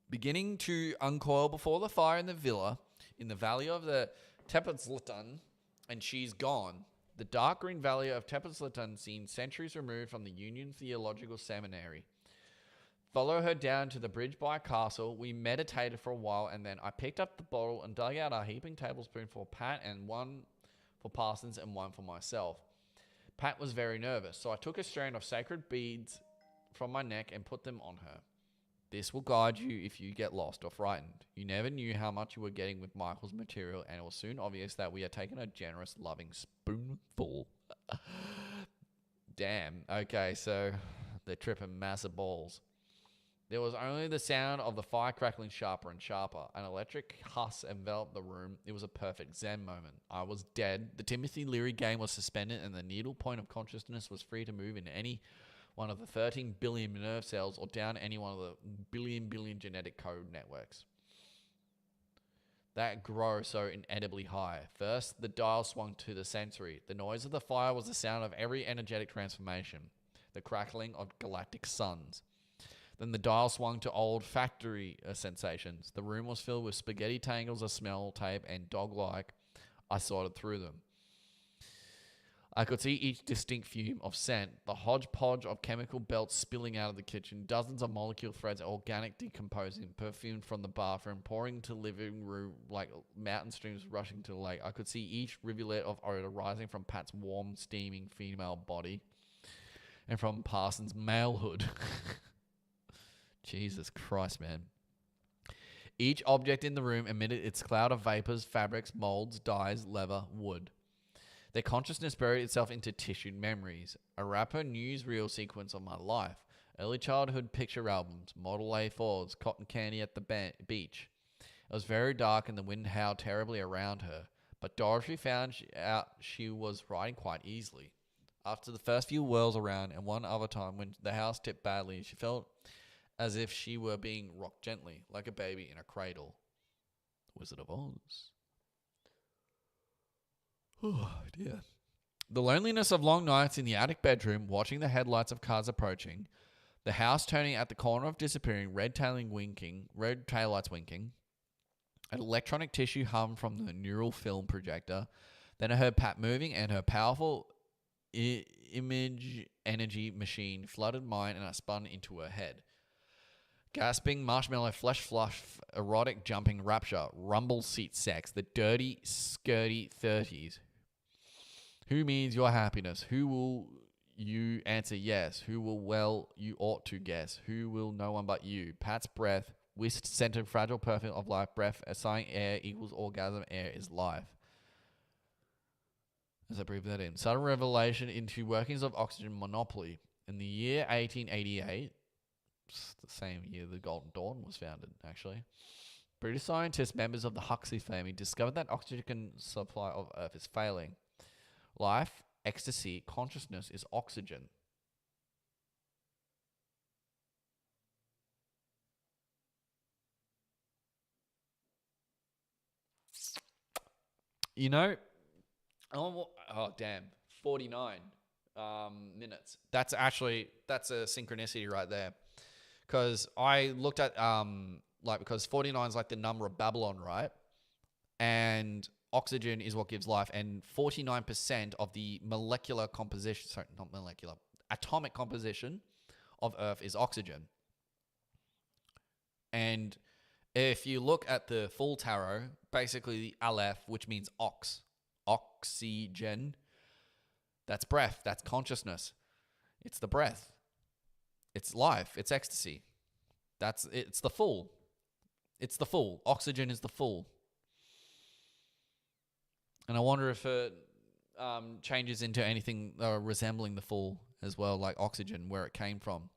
Beginning to uncoil before the fire in the villa, in the valley of the Tepoztlán, and she's gone. The dark green valley of Tepoztlán, seen centuries removed from the Union Theological Seminary. Follow her down to the bridge by castle. We meditated for a while, and then I picked up the bottle and dug out a heaping tablespoon for Pat, and one for Parsons and one for myself. Pat was very nervous, so I took a strand of sacred beads from my neck and put them on her. This will guide you if you get lost or frightened. You never knew how much you were getting with Michael's material, and it was soon obvious that we had taken a generous, loving spoonful. Damn. Okay, so they're tripping massive balls. There was only the sound of the fire crackling sharper and sharper. An electric hush enveloped the room. It was a perfect Zen moment. I was dead. The Timothy Leary game was suspended, and the needle point of consciousness was free to move in any one of the 13 billion nerve cells or down any one of the billion genetic code networks that grow so inedibly high. First, the dial swung to the sensory. The noise of the fire was the sound of every energetic transformation, the crackling of galactic suns. Then the dial swung to olfactory sensations. The room was filled with spaghetti tangles of smell, tape, and dog-like. I sorted through them. I could see each distinct fume of scent, the hodgepodge of chemical belts spilling out of the kitchen, dozens of molecule threads, organic decomposing, perfumed from the bathroom, pouring to the living room like mountain streams rushing to the lake. I could see each rivulet of odor rising from Pat's warm, steaming female body and from Parsons' malehood. Jesus Christ, man. Each object in the room emitted its cloud of vapors, fabrics, molds, dyes, leather, wood. Their consciousness buried itself into tissued memories. A rapper newsreel sequence of my life. Early childhood picture albums, Model A4s, cotton candy at the beach. It was very dark and the wind howled terribly around her. But Dorothy found out she was riding quite easily. After the first few whirls around and one other time when the house tipped badly, she felt as if she were being rocked gently, like a baby in a cradle. The Wizard of Oz. Oh, dear. The loneliness of long nights in the attic bedroom, watching the headlights of cars approaching, the house turning at the corner of disappearing, red taillights winking, an electronic tissue hum from the neural film projector. Then I heard Pat moving, and her powerful image energy machine flooded mine, and I spun into her head. Gasping, marshmallow, flesh flush, erotic, jumping, rapture, rumble seat sex, the dirty, skirty 30s. Who means your happiness? Who will you answer yes? Who will, well, you ought to guess? Who will no one but you? Pat's breath, whisked, centered, fragile, perfect of life, breath, sighing air equals orgasm, air is life. As I breathe that in. Sudden revelation into workings of oxygen monopoly. In the year 1888, the same year the Golden Dawn was founded, actually, British scientists, members of the Huxley family, discovered that oxygen supply of Earth is failing. Life, ecstasy, consciousness is oxygen. You know, oh damn, 49 minutes. That's a synchronicity right there. Because I looked at, because 49 is like the number of Babylon, right? And oxygen is what gives life. And 49% of the atomic composition of Earth is oxygen. And if you look at the full tarot, basically the Aleph, which means oxygen, that's breath, that's consciousness. It's the breath. It's life. It's ecstasy. It's the full. It's the full. Oxygen is the full. And I wonder if it changes into anything resembling the full as well, like oxygen, where it came from.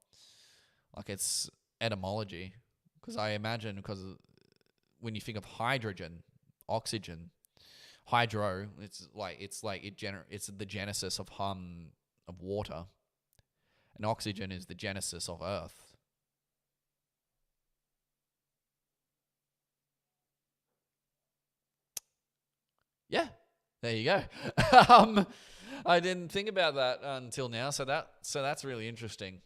Like its etymology. Because I imagine, because when you think of hydrogen, oxygen, hydro, it's the genesis of water, and oxygen is the genesis of earth. Yeah, there you go. um, I didn't think about that until now, so that's really interesting.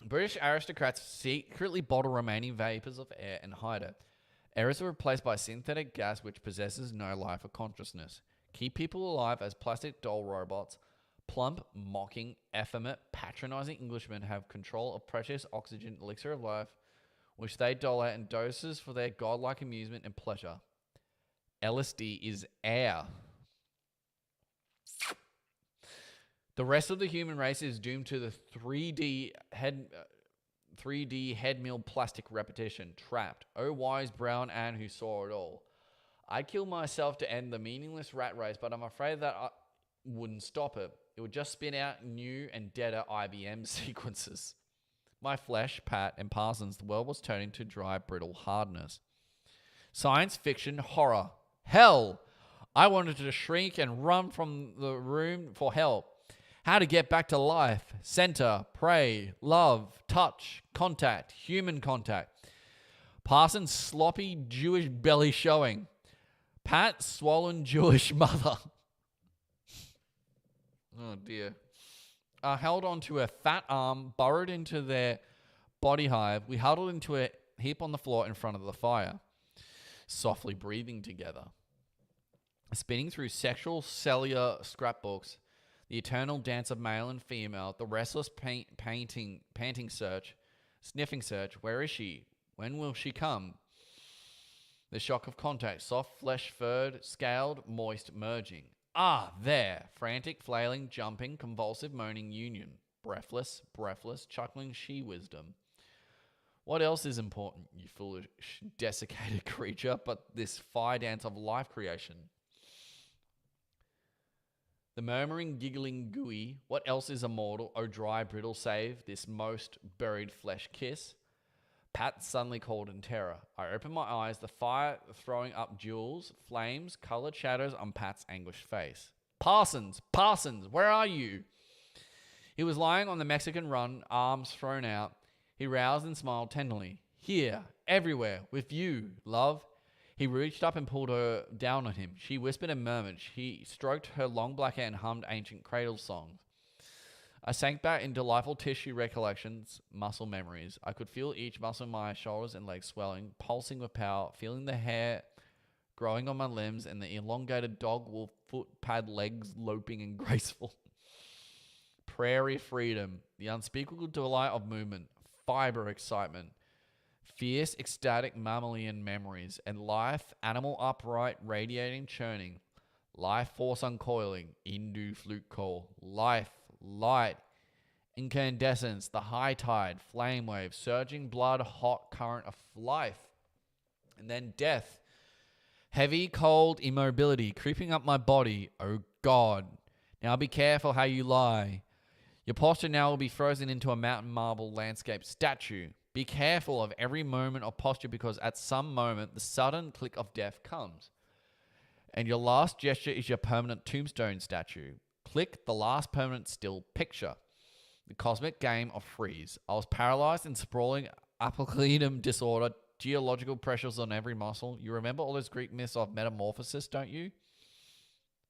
British aristocrats secretly bottle remaining vapors of air and hide it. Air is replaced by synthetic gas which possesses no life or consciousness. Keep people alive as plastic doll robots. Plump, mocking, effeminate, patronizing Englishmen have control of precious oxygen elixir of life, which they dole out in doses for their godlike amusement and pleasure. LSD is air. The rest of the human race is doomed to the 3D head mill plastic repetition. Trapped. Oh, wise brown Anne who saw it all. I'd kill myself to end the meaningless rat race, but I'm afraid that I wouldn't stop it. It would just spin out new and deader IBM sequences. My flesh, Pat, and Parsons, the world was turning to dry, brittle hardness. Science fiction horror. Hell! I wanted to shriek and run from the room for help. How to get back to life. Center, pray, love, touch, contact, human contact. Parsons' sloppy Jewish belly showing. Pat's swollen Jewish mother. Oh dear. Held onto a fat arm, burrowed into their body hive. We huddled into a heap on the floor in front of the fire, softly breathing together. Spinning through sexual cellular scrapbooks, the eternal dance of male and female, the restless panting search, sniffing search. Where is she? When will she come? The shock of contact, soft flesh furred, scaled, moist, merging. Ah, there. Frantic, flailing, jumping, convulsive, moaning union. Breathless, chuckling she-wisdom. What else is important, you foolish, desiccated creature, but this fire dance of life creation? The murmuring, giggling gooey, what else is immortal, oh dry, brittle, save this most buried flesh kiss? Pat suddenly called in terror. I opened my eyes, the fire throwing up jewels, flames, colored shadows on Pat's anguished face. Parsons, where are you? He was lying on the Mexican run, arms thrown out. He roused and smiled tenderly. Here, everywhere, with you, love. He reached up and pulled her down on him. She whispered and murmured. He stroked her long black hair and hummed ancient cradle songs. I sank back in delightful tissue recollections, muscle memories. I could feel each muscle in my shoulders and legs swelling, pulsing with power, feeling the hair growing on my limbs and the elongated dog wolf footpad legs loping and graceful. Prairie freedom, the unspeakable delight of movement, fiber excitement, fierce ecstatic mammalian memories, and life, animal upright, radiating, churning, life force uncoiling, Hindu flute call, life, light, incandescence, the high tide, flame wave, surging blood, hot current of life, and then death, heavy, cold immobility creeping up my body. Oh God, now be careful how you lie. Your posture now will be frozen into a mountain marble landscape statue. Be careful of every moment of posture because at some moment the sudden click of death comes. And your last gesture is your permanent tombstone statue. Click the last permanent still picture. The cosmic game of freeze. I was paralyzed and sprawling apocleidum disorder, geological pressures on every muscle. You remember all those Greek myths of metamorphosis, don't you?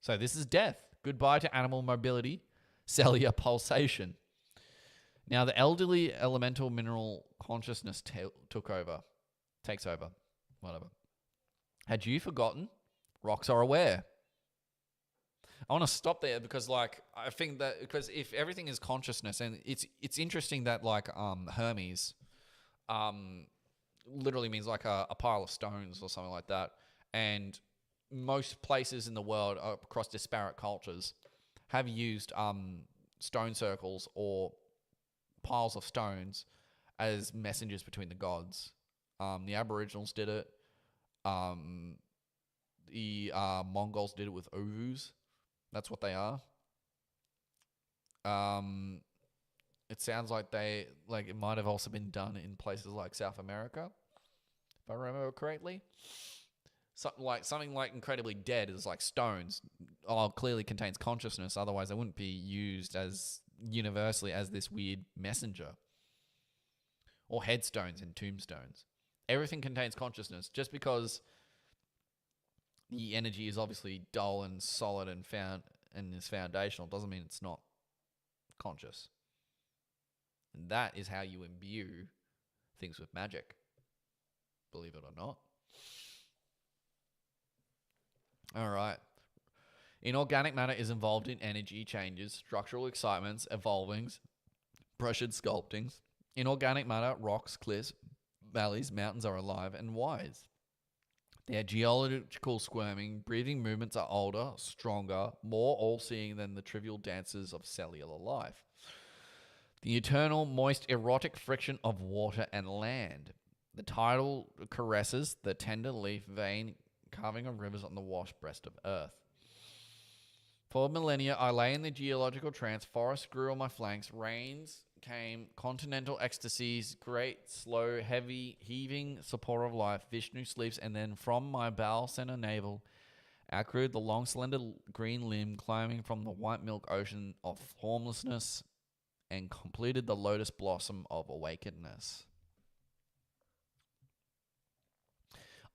So this is death. Goodbye to animal mobility. Cellular pulsation. Now the elderly elemental mineral consciousness takes over, whatever. Had you forgotten? Rocks are aware. I want to stop there because, like, I think that because if everything is consciousness, and it's interesting that like Hermes, literally means like a pile of stones or something like that, and most places in the world across disparate cultures have used stone circles or piles of stones as messengers between the gods. The Aboriginals did it. the Mongols did it with ovus. That's what they are. It sounds like it might have also been done in places like South America, if I remember correctly. Something like incredibly dead is like stones. Clearly contains consciousness. Otherwise, they wouldn't be used as universally as this weird messenger. Or headstones and tombstones. Everything contains consciousness. Just because the energy is obviously dull and solid and is foundational doesn't mean it's not conscious. And that is how you imbue things with magic. Believe it or not. All right. Inorganic matter is involved in energy changes, structural excitements, evolvings, pressured sculptings. Inorganic matter, rocks, cliffs, valleys, mountains are alive and wise. Their geological squirming, breathing movements are older, stronger, more all-seeing than the trivial dances of cellular life. The eternal, moist, erotic friction of water and land. The tidal caresses, the tender leaf vein carving of rivers on the washed breast of earth. For millennia, I lay in the geological trance, forests grew on my flanks, rains came, continental ecstasies, great, slow, heavy, heaving support of life, Vishnu sleeps, and then from my bowel center navel, accrued the long, slender green limb climbing from the white milk ocean of formlessness and completed the lotus blossom of awakenedness.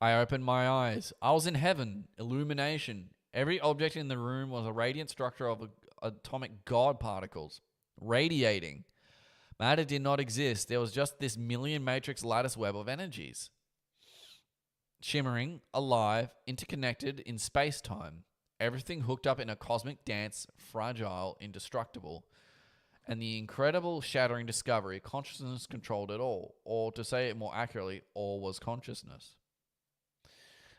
I opened my eyes. I was in heaven, illumination. Every object in the room was a radiant structure of atomic God particles, radiating. Matter did not exist. There was just this million matrix lattice web of energies. Shimmering, alive, interconnected in space-time. Everything hooked up in a cosmic dance, fragile, indestructible. And the incredible shattering discovery, consciousness controlled it all. Or to say it more accurately, all was consciousness.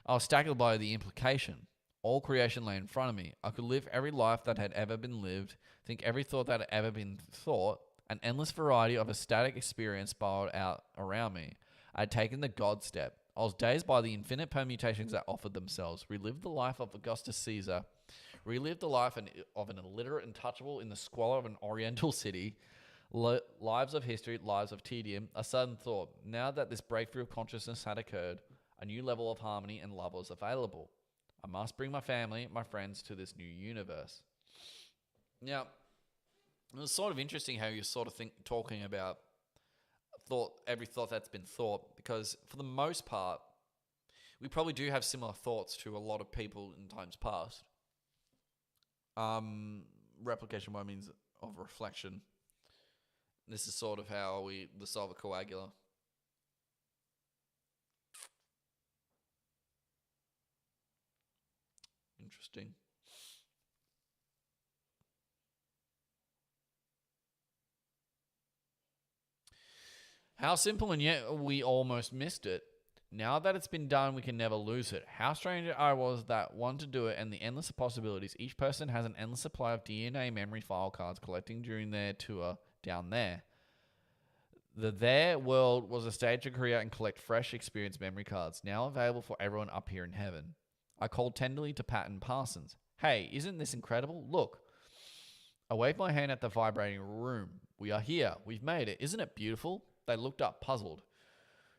I was staggered by the implication. All creation lay in front of me. I could live every life that had ever been lived, think every thought that had ever been thought. An endless variety of ecstatic experience spiraled out around me. I had taken the God step. I was dazed by the infinite permutations that offered themselves. Relived the life of Augustus Caesar. Relived the life of an illiterate untouchable in the squalor of an oriental city. Lives of history, lives of tedium. A sudden thought. Now that this breakthrough of consciousness had occurred, a new level of harmony and love was available. I must bring my family, my friends to this new universe. Now, it was sort of interesting how you're sort of talking about every thought that's been thought, because for the most part, we probably do have similar thoughts to a lot of people in times past. Replication by means of reflection. This is sort of how we dissolve a coagula. Interesting. How simple, and yet we almost missed it. Now that it's been done, we can never lose it. How strange I was that one to do it, and the endless possibilities. Each person has an endless supply of DNA memory file cards collecting during their tour down there. The Their world was a stage to create and collect fresh experience memory cards, now available for everyone up here in heaven. I called tenderly to Pat and Parsons. Hey, isn't this incredible? Look. I waved my hand at the vibrating room. We are here. We've made it. Isn't it beautiful? They looked up, puzzled.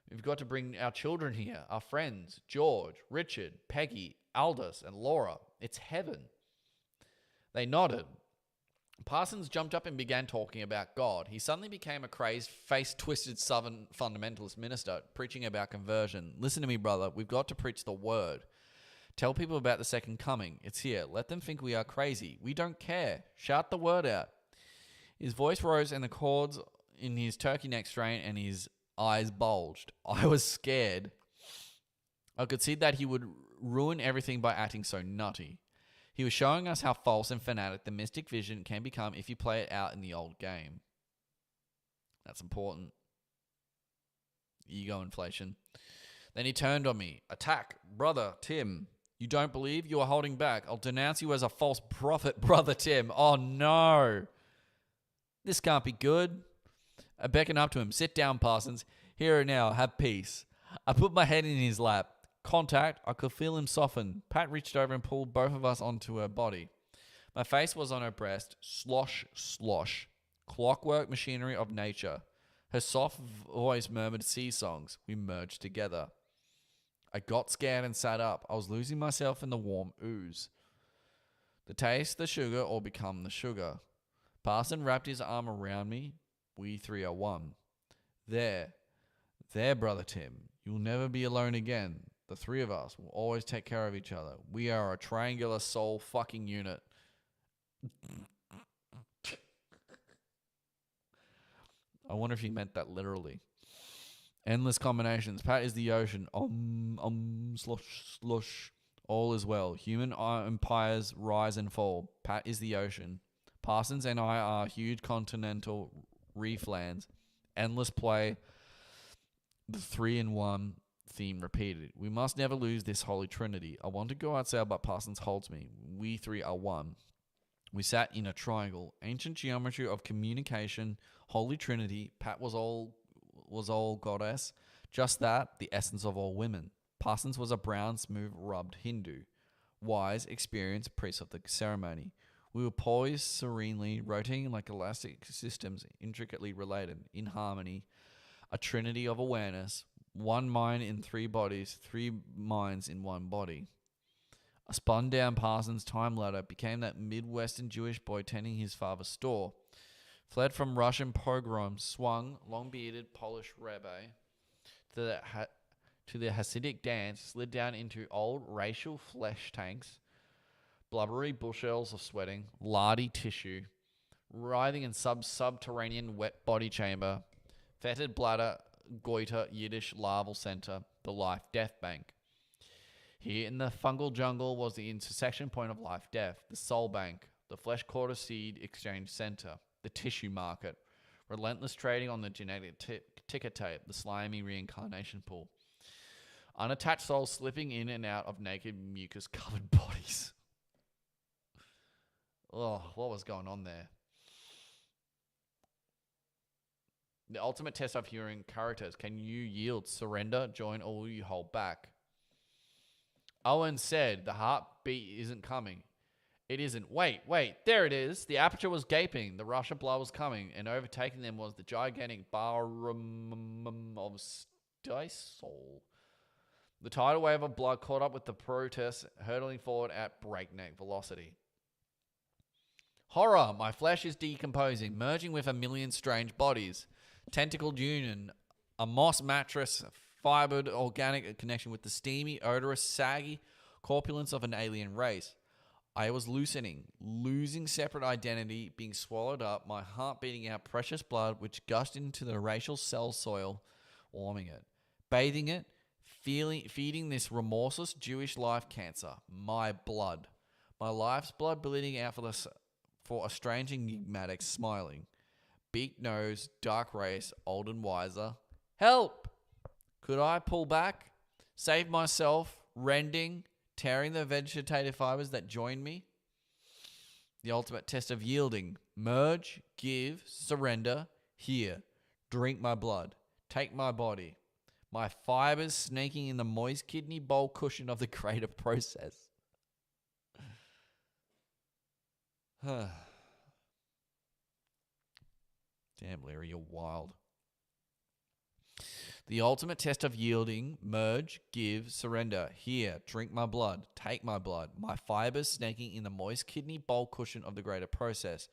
We've got to bring our children here, our friends, George, Richard, Peggy, Aldous, and Laura. It's heaven. They nodded. Parsons jumped up and began talking about God. He suddenly became a crazed, face-twisted Southern fundamentalist minister, preaching about conversion. Listen to me, brother. We've got to preach the word. Tell people about the second coming. It's here. Let them think we are crazy. We don't care. Shout the word out. His voice rose and the chords in his turkey neck strained and his eyes bulged. I was scared. I could see that he would ruin everything by acting so nutty. He was showing us how false and fanatic the mystic vision can become if you play it out in the old game. That's important. Ego inflation. Then he turned on me. Attack. Brother, Tim. You don't believe? You are holding back. I'll denounce you as a false prophet, Brother Tim. Oh, no. This can't be good. I beckoned up to him. Sit down, Parsons. Here and now. Have peace. I put my head in his lap. Contact. I could feel him soften. Pat reached over and pulled both of us onto her body. My face was on her breast. Slosh, slosh. Clockwork machinery of nature. Her soft voice murmured sea songs. We merged together. I got scared and sat up. I was losing myself in the warm ooze. The taste, the sugar, or become the sugar. Parson wrapped his arm around me. We three are one. There, brother Tim. You'll never be alone again. The three of us will always take care of each other. We are a triangular soul fucking unit. I wonder if he meant that literally. Endless combinations. Pat is the ocean. Slosh, slush. All is well. Human empires rise and fall. Pat is the ocean. Parsons and I are huge continental reef lands. Endless play. The 3-in-1 theme repeated. We must never lose this holy trinity. I want to go outside, but Parsons holds me. We three are one. We sat in a triangle. Ancient geometry of communication. Holy trinity. Pat was all goddess. Just that, the essence of all women. Parsons was a brown, smooth, rubbed Hindu. Wise, experienced priest of the ceremony. We were poised serenely, rotating like elastic systems, intricately related, in harmony. A trinity of awareness. One mind in three bodies, three minds in one body. A spun-down Parsons time ladder became that Midwestern Jewish boy tending his father's store. Fled from Russian pogroms, swung, long-bearded Polish rabbi, to the Hasidic dance, slid down into old racial flesh tanks, blubbery bushels of sweating, lardy tissue, writhing in subterranean wet body chamber, fetid bladder, goiter, Yiddish larval center, the life-death bank. Here in the fungal jungle was the intersection point of life-death, the soul bank, the flesh quarter seed exchange center, the tissue market, relentless trading on the genetic ticker tape, the slimy reincarnation pool. Unattached souls slipping in and out of naked, mucus-covered bodies. Oh, what was going on there? The ultimate test of hearing characters. Can you yield, surrender, join, or will you hold back? Owen said, the heartbeat isn't coming. It isn't. Wait, there it is. The aperture was gaping. The rush of blood was coming, and overtaking them was the gigantic barum of Stysol. The tidal wave of blood caught up with the protest, hurtling forward at breakneck velocity. Horror! My flesh is decomposing, merging with a million strange bodies. Tentacled union, a moss mattress, fibered organic connection with the steamy, odorous, saggy corpulence of an alien race. I was losing separate identity, being swallowed up, my heart beating out precious blood which gushed into the racial cell soil, warming it, bathing it, feeding this remorseless Jewish life cancer, my blood. My life's blood bleeding out for a strange enigmatic smiling. Beak nose, dark race, old and wiser. Help! Could I pull back? Save myself, rending, tearing the vegetative fibers that join me? The ultimate test of yielding. Merge, give, surrender. Here, drink my blood. Take my body. My fibers snaking in the moist kidney bowl cushion of the greater process. Damn, Leary, you're wild. The ultimate test of yielding, merge, give, surrender. Here, drink my blood, take my blood. My fibers snaking in the moist kidney bowl cushion of the greater process.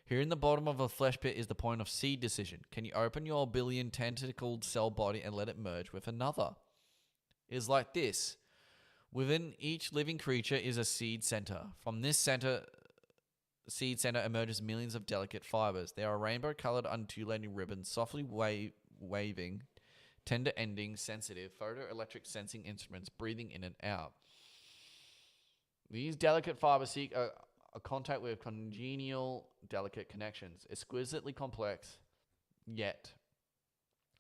Here in the bottom of a flesh pit is the point of seed decision. Can you open your billion tentacled cell body and let it merge with another? It is like this. Within each living creature is a seed center. From this seed center emerges millions of delicate fibers. They are rainbow-colored undulating ribbons, softly waving, tender ending, sensitive, photoelectric sensing instruments breathing in and out. These delicate fibers seek a contact with congenial, delicate connections, exquisitely complex, yet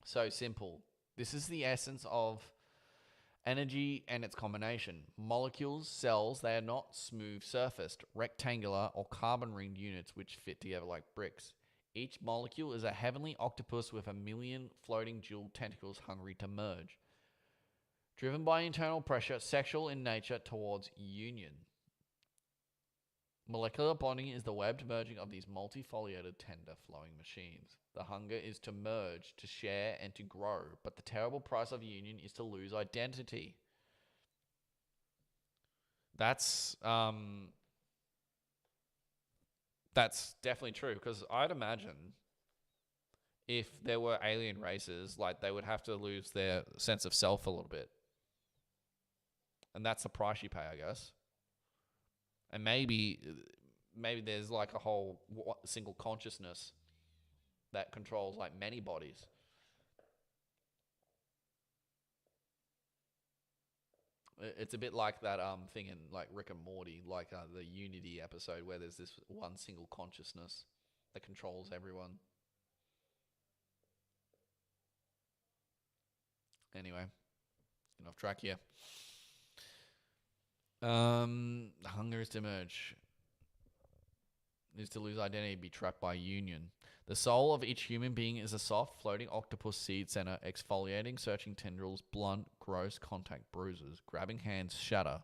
so simple. This is the essence of energy and its combination. Molecules, cells, they are not smooth-surfaced, rectangular, or carbon-ringed units which fit together like bricks. Each molecule is a heavenly octopus with a million floating jeweled tentacles hungry to merge. Driven by internal pressure, sexual in nature towards union. Molecular bonding is the webbed merging of these multifoliated, tender, flowing machines. The hunger is to merge, to share, and to grow, but the terrible price of union is to lose identity. That's definitely true, because I'd imagine if there were alien races, like, they would have to lose their sense of self a little bit. And that's the price you pay, I guess. And maybe there's like a whole single consciousness that controls like many bodies. It's a bit like that thing in like Rick and Morty, like the Unity episode where there's this one single consciousness that controls everyone. Anyway, getting off track here. Hunger is to merge, is to lose identity, be trapped by union. The soul of each human being is a soft, floating octopus seed center, exfoliating, searching tendrils, blunt, gross contact bruises. Grabbing hands shatter.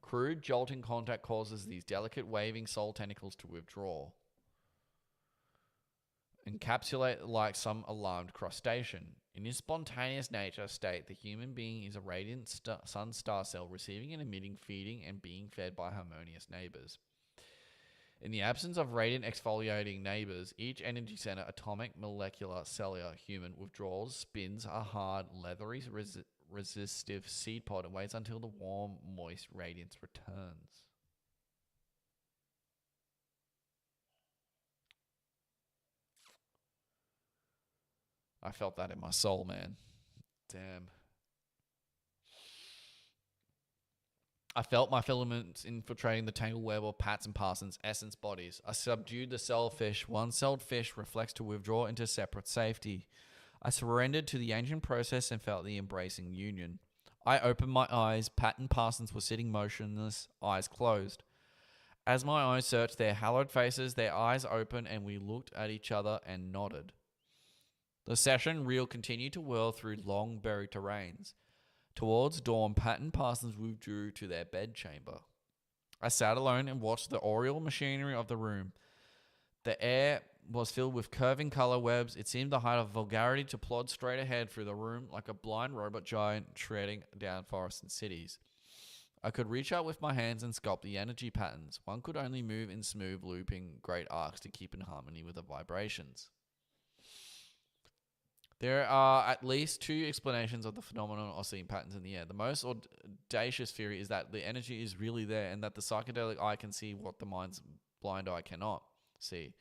Crude, jolting contact causes these delicate, waving soul tentacles to withdraw. Encapsulate like some alarmed crustacean. In his spontaneous nature state, the human being is a radiant sun star cell receiving and emitting, feeding, and being fed by harmonious neighbors. In the absence of radiant exfoliating neighbors, each energy center, atomic, molecular, cellular, human, withdraws, spins a hard, leathery, resistive seed pod and waits until the warm, moist radiance returns. I felt that in my soul, man. Damn. I felt my filaments infiltrating the tangled web of Pat's and Parsons' essence bodies. I subdued the cell-fish. One-celled fish reflects to withdraw into separate safety. I surrendered to the ancient process and felt the embracing union. I opened my eyes. Pat and Parsons were sitting motionless, eyes closed. As my eyes searched their hallowed faces, their eyes opened and we looked at each other and nodded. The session reel continued to whirl through long buried terrains. Towards dawn, Pat and Parsons withdrew to their bedchamber. I sat alone and watched the aural machinery of the room. The air was filled with curving color webs. It seemed the height of vulgarity to plod straight ahead through the room like a blind robot giant treading down forests and cities. I could reach out with my hands and sculpt the energy patterns. One could only move in smooth, looping great arcs to keep in harmony with the vibrations. There are at least two explanations of the phenomenon of seeing patterns in the air. The most audacious theory is that the energy is really there and that the psychedelic eye can see what the mind's blind eye cannot see.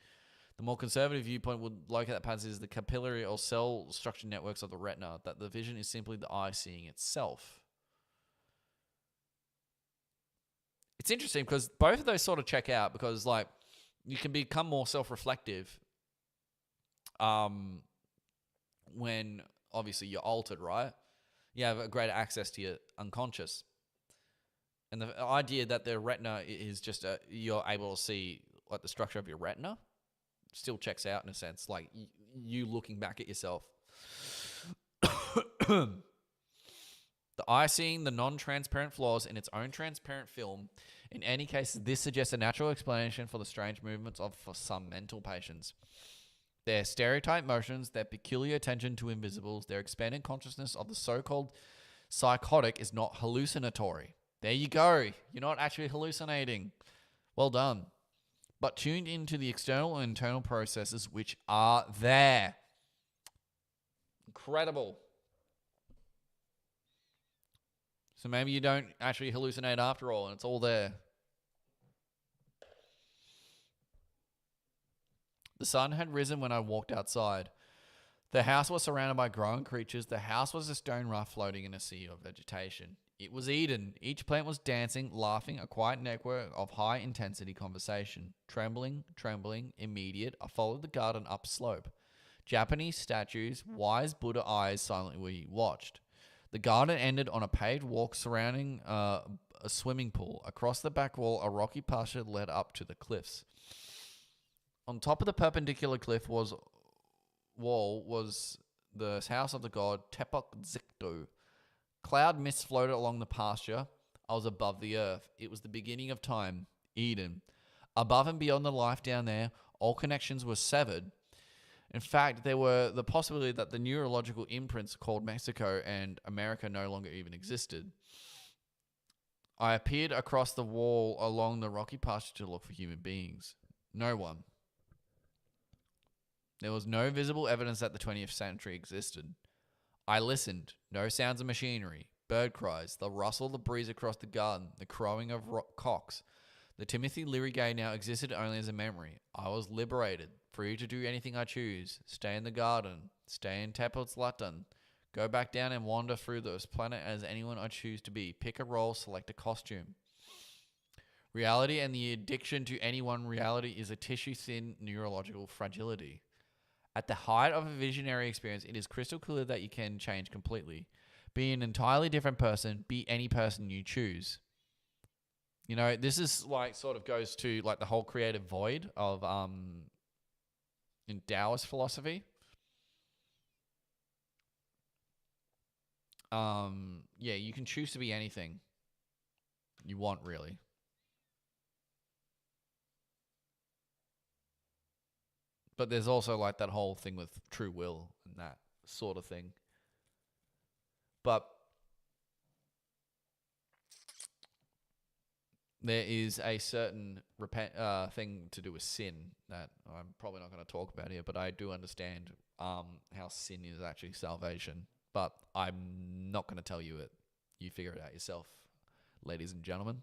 The more conservative viewpoint would locate that patterns is the capillary or cell structure networks of the retina, that the vision is simply the eye seeing itself. It's interesting because both of those sort of check out because, like, you can become more self-reflective when obviously you're altered, right? You have a greater access to your unconscious. And the idea that the retina is just you're able to see like the structure of your retina still checks out in a sense, like you looking back at yourself. The eye seeing the non-transparent flaws in its own transparent film. In any case, this suggests a natural explanation for the strange movements for some mental patients. Their stereotype motions, their peculiar attention to invisibles, their expanded consciousness of the so-called psychotic is not hallucinatory. There you go. You're not actually hallucinating. Well done. But tuned into the external and internal processes which are there. Incredible. So maybe you don't actually hallucinate after all, and it's all there. The sun had risen when I walked outside. The house was surrounded by growing creatures. The house was a stone raft floating in a sea of vegetation. It was Eden. Each plant was dancing, laughing, a quiet network of high-intensity conversation. Trembling, immediate, I followed the garden up slope. Japanese statues, wise Buddha eyes silently watched. The garden ended on a paved walk surrounding a swimming pool. Across the back wall, a rocky pasture led up to the cliffs. On top of the perpendicular cliff was the house of the god Tepak Zikdo. Cloud mist floated along the pasture. I was above the earth. It was the beginning of time, Eden. Above and beyond the life down there, all connections were severed. In fact, there were the possibility that the neurological imprints called Mexico and America no longer even existed. I appeared across the wall along the rocky pasture to look for human beings. No one. There was no visible evidence that the 20th century existed. I listened. No sounds of machinery, bird cries, the rustle of the breeze across the garden, the crowing of cocks. The Timothy Leary gay now existed only as a memory. I was liberated, free to do anything I choose. Stay in the garden, stay in Tepelslatten, go back down and wander through this planet as anyone I choose to be. Pick a role, select a costume. Reality and the addiction to any one reality is a tissue-thin neurological fragility. At the height of a visionary experience, it is crystal clear that you can change completely. Be an entirely different person, be any person you choose. You know, this is like sort of goes to like the whole creative void of in Taoist philosophy. Yeah, you can choose to be anything you want, really. But there's also like that whole thing with true will and that sort of thing. But there is a certain thing to do with sin that I'm probably not going to talk about here, but I do understand how sin is actually salvation. But I'm not going to tell you it. You figure it out yourself, ladies and gentlemen.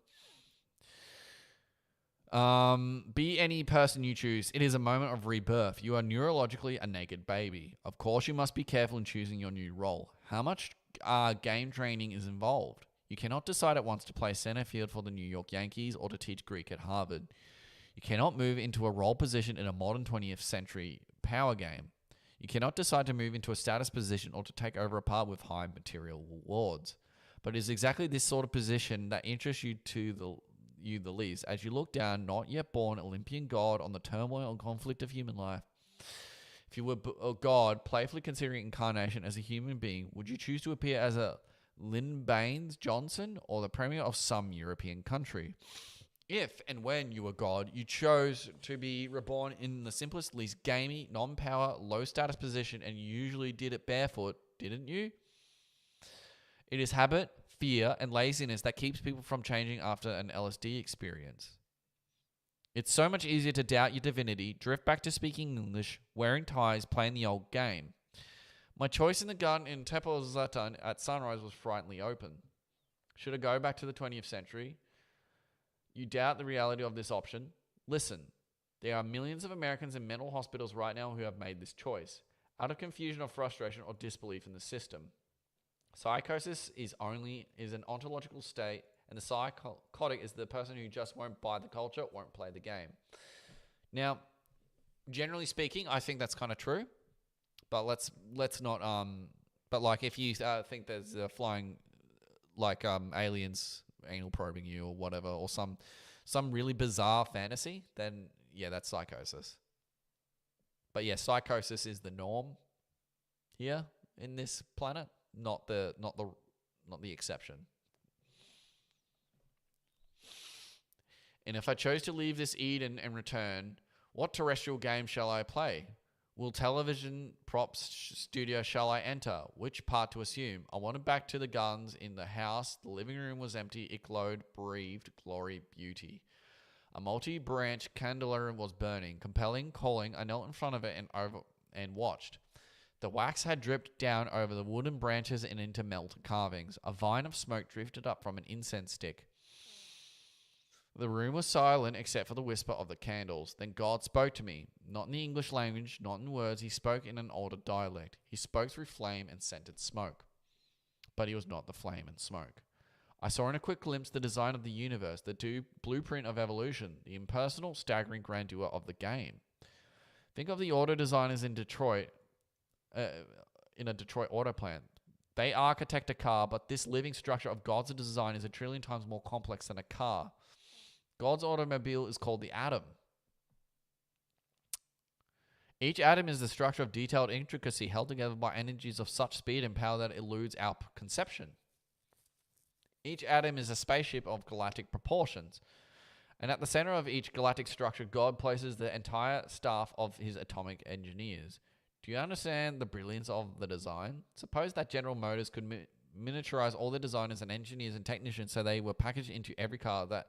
Be any person you choose. It is a moment of rebirth. You are neurologically a naked baby. Of course, you must be careful in choosing your new role. How much game training is involved? You cannot decide at once to play center field for the New York Yankees or to teach Greek at Harvard. You cannot move into a role position in a modern 20th century power game. You cannot decide to move into a status position or to take over a part with high material rewards. But it is exactly this sort of position that interests you the least, as you look down, not yet born Olympian god on the turmoil and conflict of human life. If you were a god, playfully considering incarnation as a human being, would you choose to appear as a Lynn Baines Johnson or the premier of some European country? If and when you were God, you chose to be reborn in the simplest, least gamey, non-power, low-status position, and you usually did it barefoot, didn't you? It is habit, fear, and laziness that keeps people from changing after an LSD experience. It's so much easier to doubt your divinity, drift back to speaking English, wearing ties, playing the old game. My choice in the garden in Tepelslatten at sunrise was frighteningly open. Should I go back to the 20th century? You doubt the reality of this option? Listen, there are millions of Americans in mental hospitals right now who have made this choice, out of confusion or frustration or disbelief in the system. Psychosis is an ontological state, and the psychotic is the person who just won't buy the culture, won't play the game. Now, generally speaking, I think that's kind of true, but let's not But like, if you think there's flying like aliens anal probing you or whatever, or some really bizarre fantasy, then yeah, that's psychosis. But yeah, psychosis is the norm here in this planet, not the exception. And if I chose to leave this Eden and return, what terrestrial game shall I play? Will television props studio shall I enter? Which part to assume? I wanted back to the guns in the house. The living room was empty. It glowed, breathed glory, beauty. A multi-branch candelabrum was burning, compelling, calling. I knelt in front of it and watched. The wax had dripped down over the wooden branches and into metal carvings. A vine of smoke drifted up from an incense stick. The room was silent except for the whisper of the candles. Then God spoke to me, not in the English language, not in words. He spoke in an older dialect. He spoke through flame and scented smoke. But he was not the flame and smoke. I saw in a quick glimpse the design of the universe, the blueprint of evolution, the impersonal, staggering grandeur of the game. Think of the auto designers in Detroit, in a Detroit auto plant. They architect a car, but this living structure of God's design is a trillion times more complex than a car. God's automobile is called the atom. Each atom is the structure of detailed intricacy held together by energies of such speed and power that it eludes our conception. Each atom is a spaceship of galactic proportions. And at the center of each galactic structure, God places the entire staff of his atomic engineers. Do you understand the brilliance of the design? Suppose that General Motors could miniaturize all the designers and engineers and technicians so they were packaged into every car that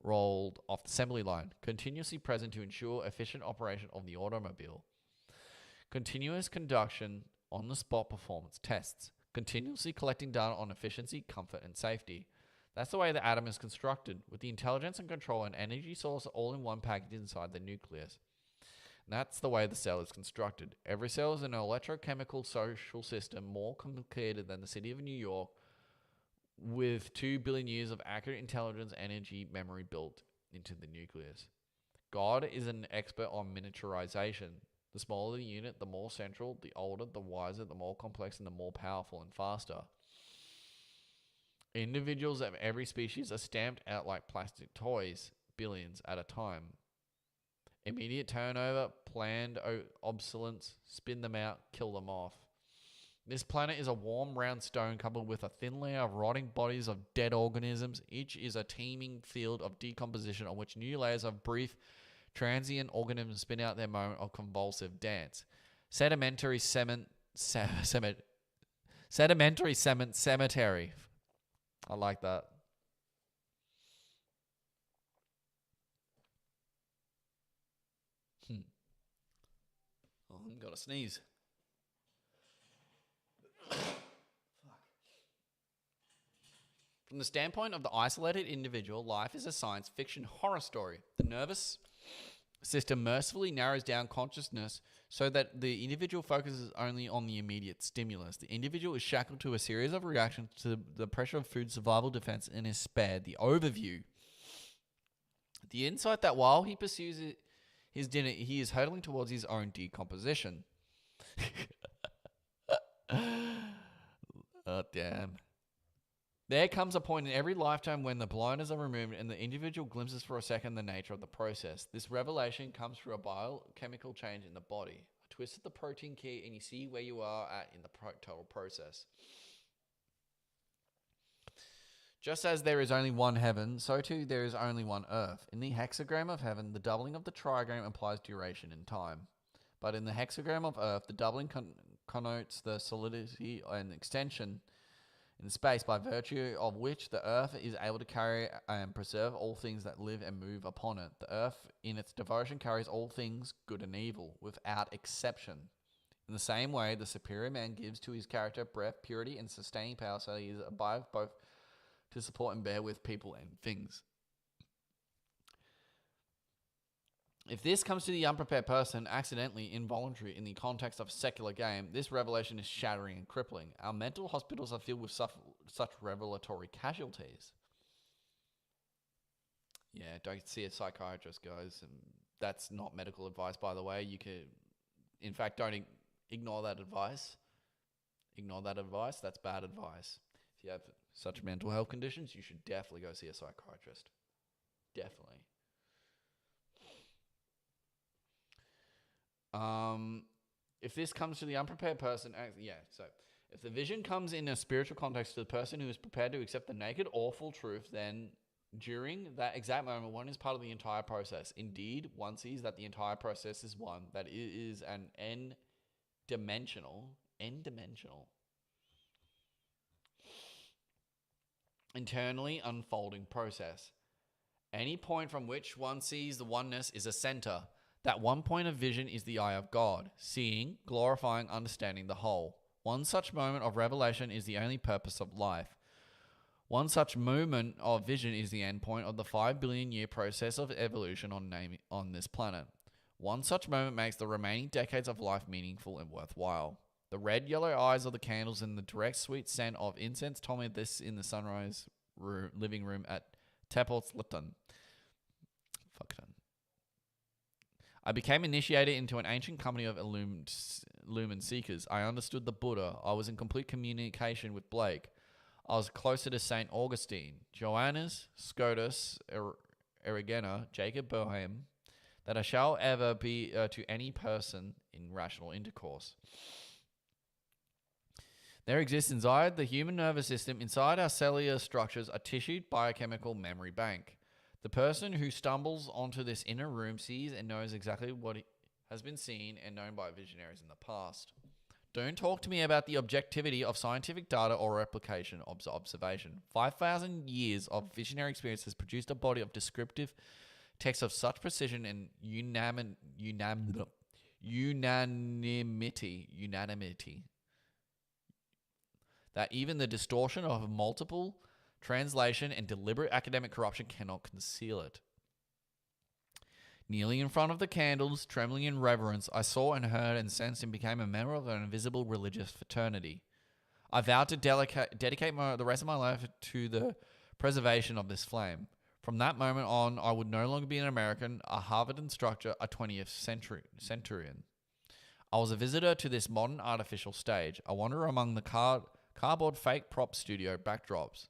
rolled off the assembly line, continuously present to ensure efficient operation of the automobile. Continuous conduction on the spot performance tests, continuously collecting data on efficiency, comfort, and safety. That's the way the atom is constructed, with the intelligence and control and energy source all in one package inside the nucleus. And that's the way the cell is constructed. Every cell is an electrochemical social system more complicated than the city of New York, with 2 billion years of accurate intelligence, energy, memory built into the nucleus. God is an expert on miniaturization. The smaller the unit, the more central, the older, the wiser, the more complex, and the more powerful and faster. Individuals of every species are stamped out like plastic toys, billions at a time. Immediate turnover, planned obsolescence, spin them out, kill them off. This planet is a warm, round stone covered with a thin layer of rotting bodies of dead organisms. Each is a teeming field of decomposition on which new layers of brief, transient organisms spin out their moment of convulsive dance. Sedimentary cement cemetery. I like that. Oh, I'm gonna sneeze. From the standpoint of the isolated individual, life is a science fiction horror story. The nervous system mercifully narrows down consciousness so that the individual focuses only on the immediate stimulus. The individual is shackled to a series of reactions to the pressure of food, survival, defense, and is spared the overview. The insight that while he pursues his dinner, he is hurtling towards his own decomposition. Oh, damn. There comes a point in every lifetime when the blinders are removed and the individual glimpses for a second the nature of the process. This revelation comes through a biochemical change in the body. A twist of the protein key and you see where you are at in the total process. Just as there is only one heaven, so too there is only one earth. In the hexagram of heaven, the doubling of the trigram implies duration in time. But in the hexagram of earth, the doubling connotes the solidity and extension in space, by virtue of which the earth is able to carry and preserve all things that live and move upon it. The earth, in its devotion, carries all things, good and evil, without exception. In the same way, the superior man gives to his character breath, purity, and sustaining power, so he is above both to support and bear with people and things. If this comes to the unprepared person, accidentally, involuntary, in the context of a secular game, this revelation is shattering and crippling. Our mental hospitals are filled with such revelatory casualties. Yeah, don't see a psychiatrist, guys. And that's not medical advice, by the way. You could, in fact, don't ignore that advice. Ignore that advice. That's bad advice. If you have such mental health conditions, you should definitely go see a psychiatrist. Definitely. If this comes to the unprepared person, so if the vision comes in a spiritual context to the person who is prepared to accept the naked, awful truth, then during that exact moment, one is part of the entire process. Indeed, one sees that the entire process is one, that it is an n-dimensional, internally unfolding process. Any point from which one sees the oneness is a center. That one point of vision is the eye of God, seeing, glorifying, understanding the whole. One such moment of revelation is the only purpose of life. One such moment of vision is the end point of the 5 billion year process of evolution on this planet. One such moment makes the remaining decades of life meaningful and worthwhile. The red-yellow eyes of the candles and the direct sweet scent of incense told me this in the sunrise living room at Tepeltliton. I became initiated into an ancient company of illumined seekers. I understood the Buddha. I was in complete communication with Blake. I was closer to St. Augustine, Joannes, Scotus, Erigena, Jacob Boehme, that I shall ever be to any person in rational intercourse. There exists inside the human nervous system, inside our cellular structures, a tissued biochemical memory bank. The person who stumbles onto this inner room sees and knows exactly what has been seen and known by visionaries in the past. Don't talk to me about the objectivity of scientific data or replication of observation. 5,000 years of visionary experience has produced a body of descriptive text of such precision and unanimity that even the distortion of multiple translation and deliberate academic corruption cannot conceal it. Kneeling in front of the candles, trembling in reverence, I saw and heard and sensed and became a member of an invisible religious fraternity. I vowed to dedicate the rest of my life to the preservation of this flame. From that moment on, I would no longer be an American, a Harvard instructor, a 20th centurion. I was a visitor to this modern artificial stage, a wanderer among the cardboard fake prop studio backdrops.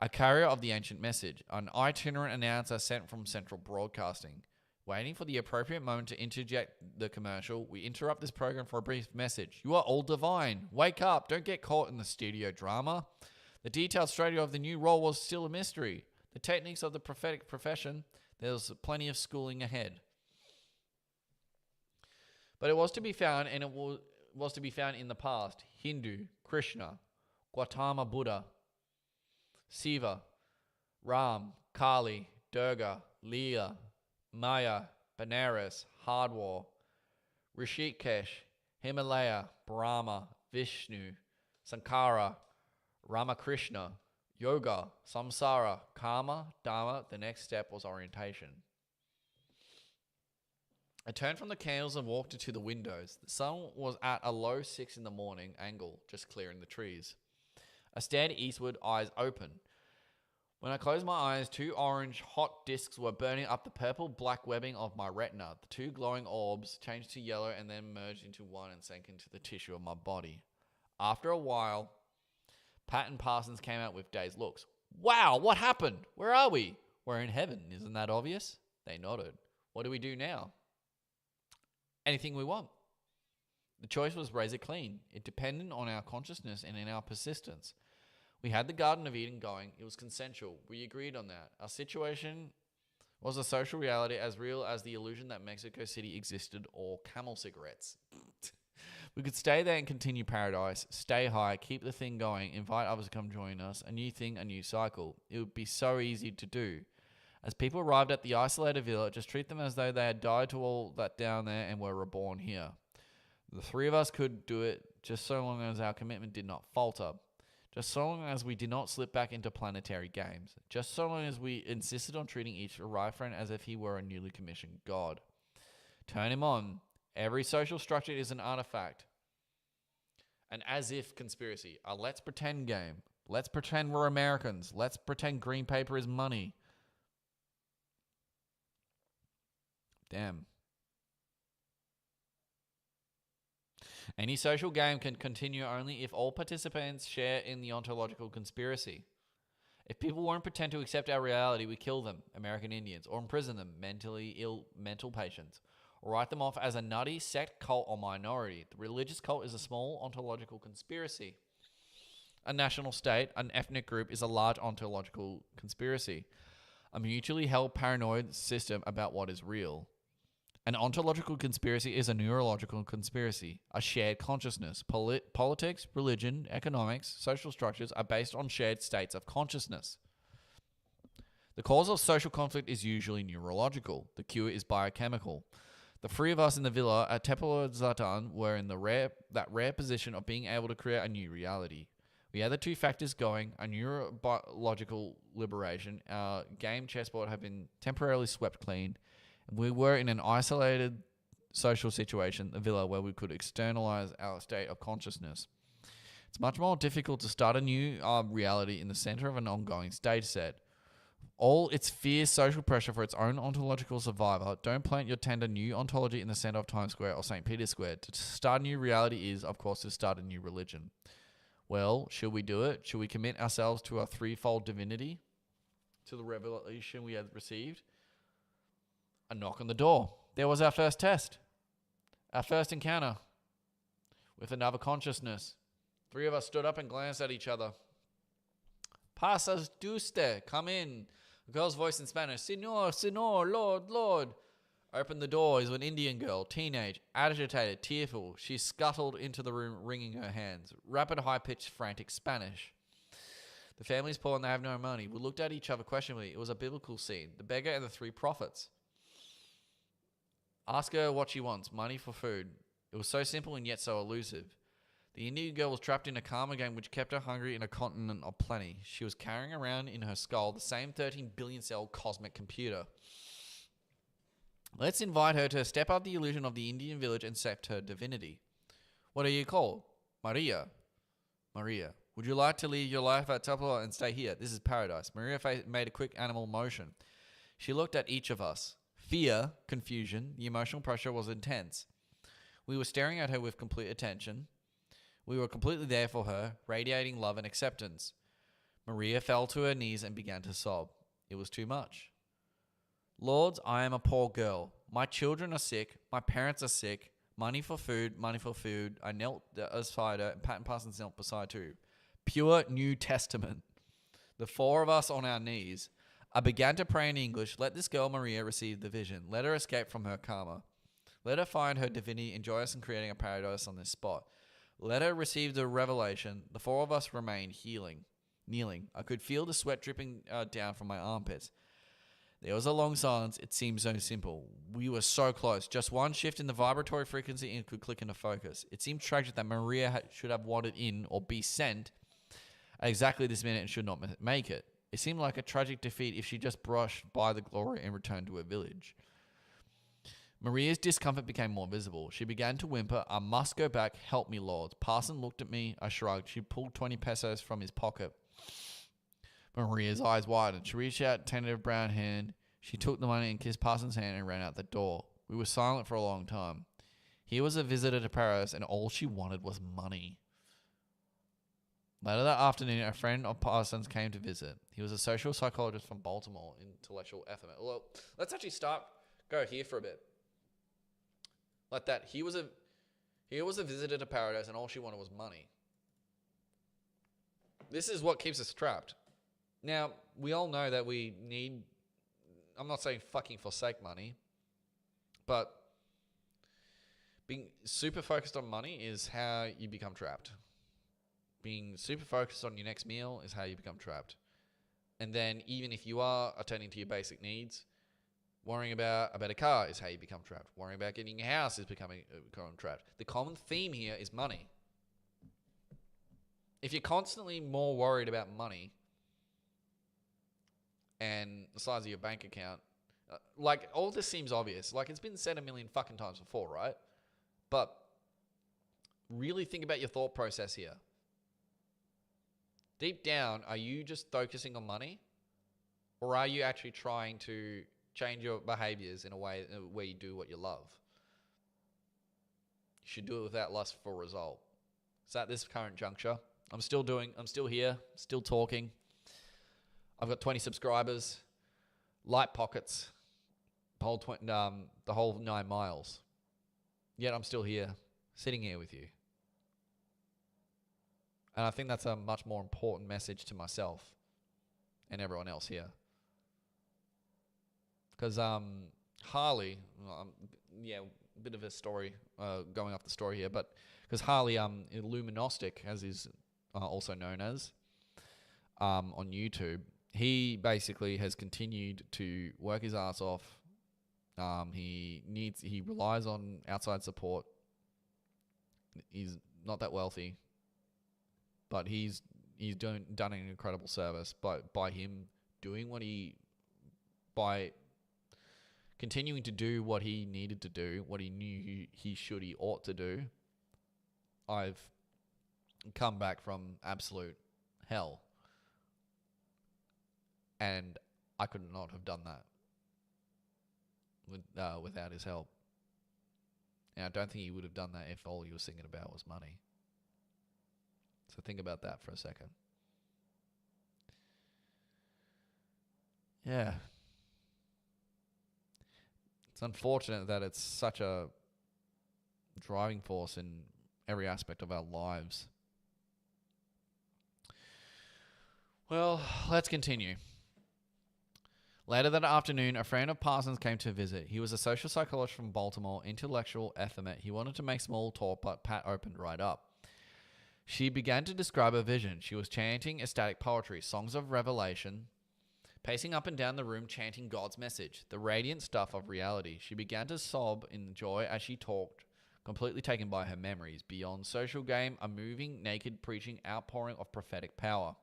A carrier of the ancient message, an itinerant announcer sent from Central Broadcasting. Waiting for the appropriate moment to interject the commercial, we interrupt this program for a brief message. You are all divine. Wake up. Don't get caught in the studio drama. The detailed strategy of the new role was still a mystery. The techniques of the prophetic profession, there was plenty of schooling ahead. But it was to be found, and it was to be found in the past. Hindu, Krishna, Gautama Buddha, Siva, Ram, Kali, Durga, Leela, Maya, Benares, Hardwar, Rishikesh, Himalaya, Brahma, Vishnu, Sankara, Ramakrishna, Yoga, Samsara, Karma, Dharma. The next step was orientation. I turned from the candles and walked to the windows. The sun was at a low 6 in the morning angle, just clearing the trees. I stared eastward, eyes open. When I closed my eyes, 2 orange hot discs were burning up the purple-black webbing of my retina. The 2 glowing orbs changed to yellow and then merged into one and sank into the tissue of my body. After a while, Pat and Parsons came out with dazed looks. Wow, what happened? Where are we? We're in heaven, isn't that obvious? They nodded. What do we do now? Anything we want. The choice was razor clean. It depended on our consciousness and in our persistence. We had the Garden of Eden going. It was consensual. We agreed on that. Our situation was a social reality as real as the illusion that Mexico City existed or Camel cigarettes. We could stay there and continue paradise, stay high, keep the thing going, invite others to come join us, a new thing, a new cycle. It would be so easy to do. As people arrived at the isolated villa, just treat them as though they had died to all that down there and were reborn here. The 3 of us could do it just so long as our commitment did not falter. Just so long as we did not slip back into planetary games. Just so long as we insisted on treating each arrived friend as if he were a newly commissioned god. Turn him on. Every social structure is an artifact. An as-if conspiracy. A let's pretend game. Let's pretend we're Americans. Let's pretend green paper is money. Damn. Any social game can continue only if all participants share in the ontological conspiracy. If people won't pretend to accept our reality, we kill them, American Indians, or imprison them, mentally ill mental patients, or write them off as a nutty sect, cult, or minority. The religious cult is a small ontological conspiracy. A national state, an ethnic group, is a large ontological conspiracy. A mutually held paranoid system about what is real. An ontological conspiracy is a neurological conspiracy, a shared consciousness. Politics, religion, economics, social structures are based on shared states of consciousness. The cause of social conflict is usually neurological. The cure is biochemical. The 3 of us in the villa at Tepoztlán were in that rare position of being able to create a new reality. We had the 2 factors going, a neurobiological liberation. Our game chessboard had been temporarily swept clean. We were in an isolated social situation, the villa, where we could externalize our state of consciousness. It's much more difficult to start a new reality in the center of an ongoing stage set. All its fierce social pressure for its own ontological survival. Don't plant your tender new ontology in the center of Times Square or St. Peter's Square. To start a new reality is, of course, to start a new religion. Well, should we do it? Should we commit ourselves to our 3-fold divinity? To the revelation we had received? A knock on the door. There was our first test. Our first encounter with another consciousness. Three of us stood up and glanced at each other. Pasas duste, come in. A girl's voice in Spanish, Senor, Senor, Lord, Lord. Opened the door is an Indian girl, teenage, agitated, tearful. She scuttled into the room, wringing her hands. Rapid, high-pitched, frantic Spanish. The family's poor and they have no money. We looked at each other questioningly. It was a biblical scene. The beggar and the three prophets. Ask her what she wants. Money for food. It was so simple and yet so elusive. The Indian girl was trapped in a karma game which kept her hungry in a continent of plenty. She was carrying around in her skull the same 13 billion cell cosmic computer. Let's invite her to step up the illusion of the Indian village and accept her divinity. What are you called? Maria. Maria. Would you like to leave your life at Tupelo and stay here? This is paradise. Maria made a quick animal motion. She looked at each of us. Fear, confusion, the emotional pressure was intense. We were staring at her with complete attention. We were completely there for her, radiating love and acceptance. Maria fell to her knees and began to sob. It was too much. Lords, I am a poor girl. My children are sick. My parents are sick. Money for food, money for food. I knelt aside her, and Patton Parsons knelt beside too. Pure New Testament. The four of us on our knees. I began to pray in English. Let this girl Maria receive the vision. Let her escape from her karma. Let her find her divinity and joy us in creating a paradise on this spot. Let her receive the revelation. The four of us remained kneeling. I could feel the sweat dripping down from my armpits. There was a long silence. It seemed so simple. We were so close. Just one shift in the vibratory frequency and it could click into focus. It seemed tragic that Maria should have wanted in or be sent at exactly this minute and should not make it. It seemed like a tragic defeat if she just brushed by the glory and returned to her village. Maria's discomfort became more visible. She began to whimper, I must go back. Help me, Lord. Parson looked at me. I shrugged. She pulled 20 pesos from his pocket. Maria's eyes widened. She reached out, tentative brown hand. She took the money and kissed Parsons' hand and ran out the door. We were silent for a long time. Here was a visitor to Paris, and all she wanted was money. Later that afternoon, a friend of Parsons came to visit. He was a social psychologist from Baltimore, intellectual effort. Well, let's actually go here for a bit. Like that, he was a visitor to paradise, and all she wanted was money. This is what keeps us trapped. Now, we all know that we need, I'm not saying fucking forsake money, but being super focused on money is how you become trapped. Being super focused on your next meal is how you become trapped. And then even if you are attending to your basic needs, worrying about a better car is how you become trapped. Worrying about getting a house is becoming trapped. The common theme here is money. If you're constantly more worried about money and the size of your bank account, like all this seems obvious. Like it's been said a million fucking times before, right? But really think about your thought process here. Deep down, are you just focusing on money? Or are you actually trying to change your behaviors in a way where you do what you love? You should do it without lust for result. So at this current juncture, I'm still here, still talking. I've got 20 subscribers, light pockets, the whole 9 miles. Yet I'm still here, sitting here with you. And I think that's a much more important message to myself and everyone else here. Because Harley, a bit of a story, going off the story here, but because Harley, Illuminostic, as is also known as, on YouTube, he basically has continued to work his ass off. He relies on outside support. He's not that wealthy, but he's done an incredible service by him doing by continuing to do what he needed to do, what he knew he ought to do. I've come back from absolute hell, and I could not have done that without his help. And I don't think he would have done that if all he was thinking about was money. So think about that for a second. Yeah. It's unfortunate that it's such a driving force in every aspect of our lives. Well, let's continue. Later that afternoon, a friend of Parsons came to visit. He was a social psychologist from Baltimore, intellectual, effeminate. He wanted to make small talk, but Pat opened right up. She began to describe her vision. She was chanting ecstatic poetry, songs of revelation, pacing up and down the room, chanting God's message, the radiant stuff of reality. She began to sob in joy as she talked, completely taken by her memories. Beyond social game, a moving, naked, preaching outpouring of prophetic power.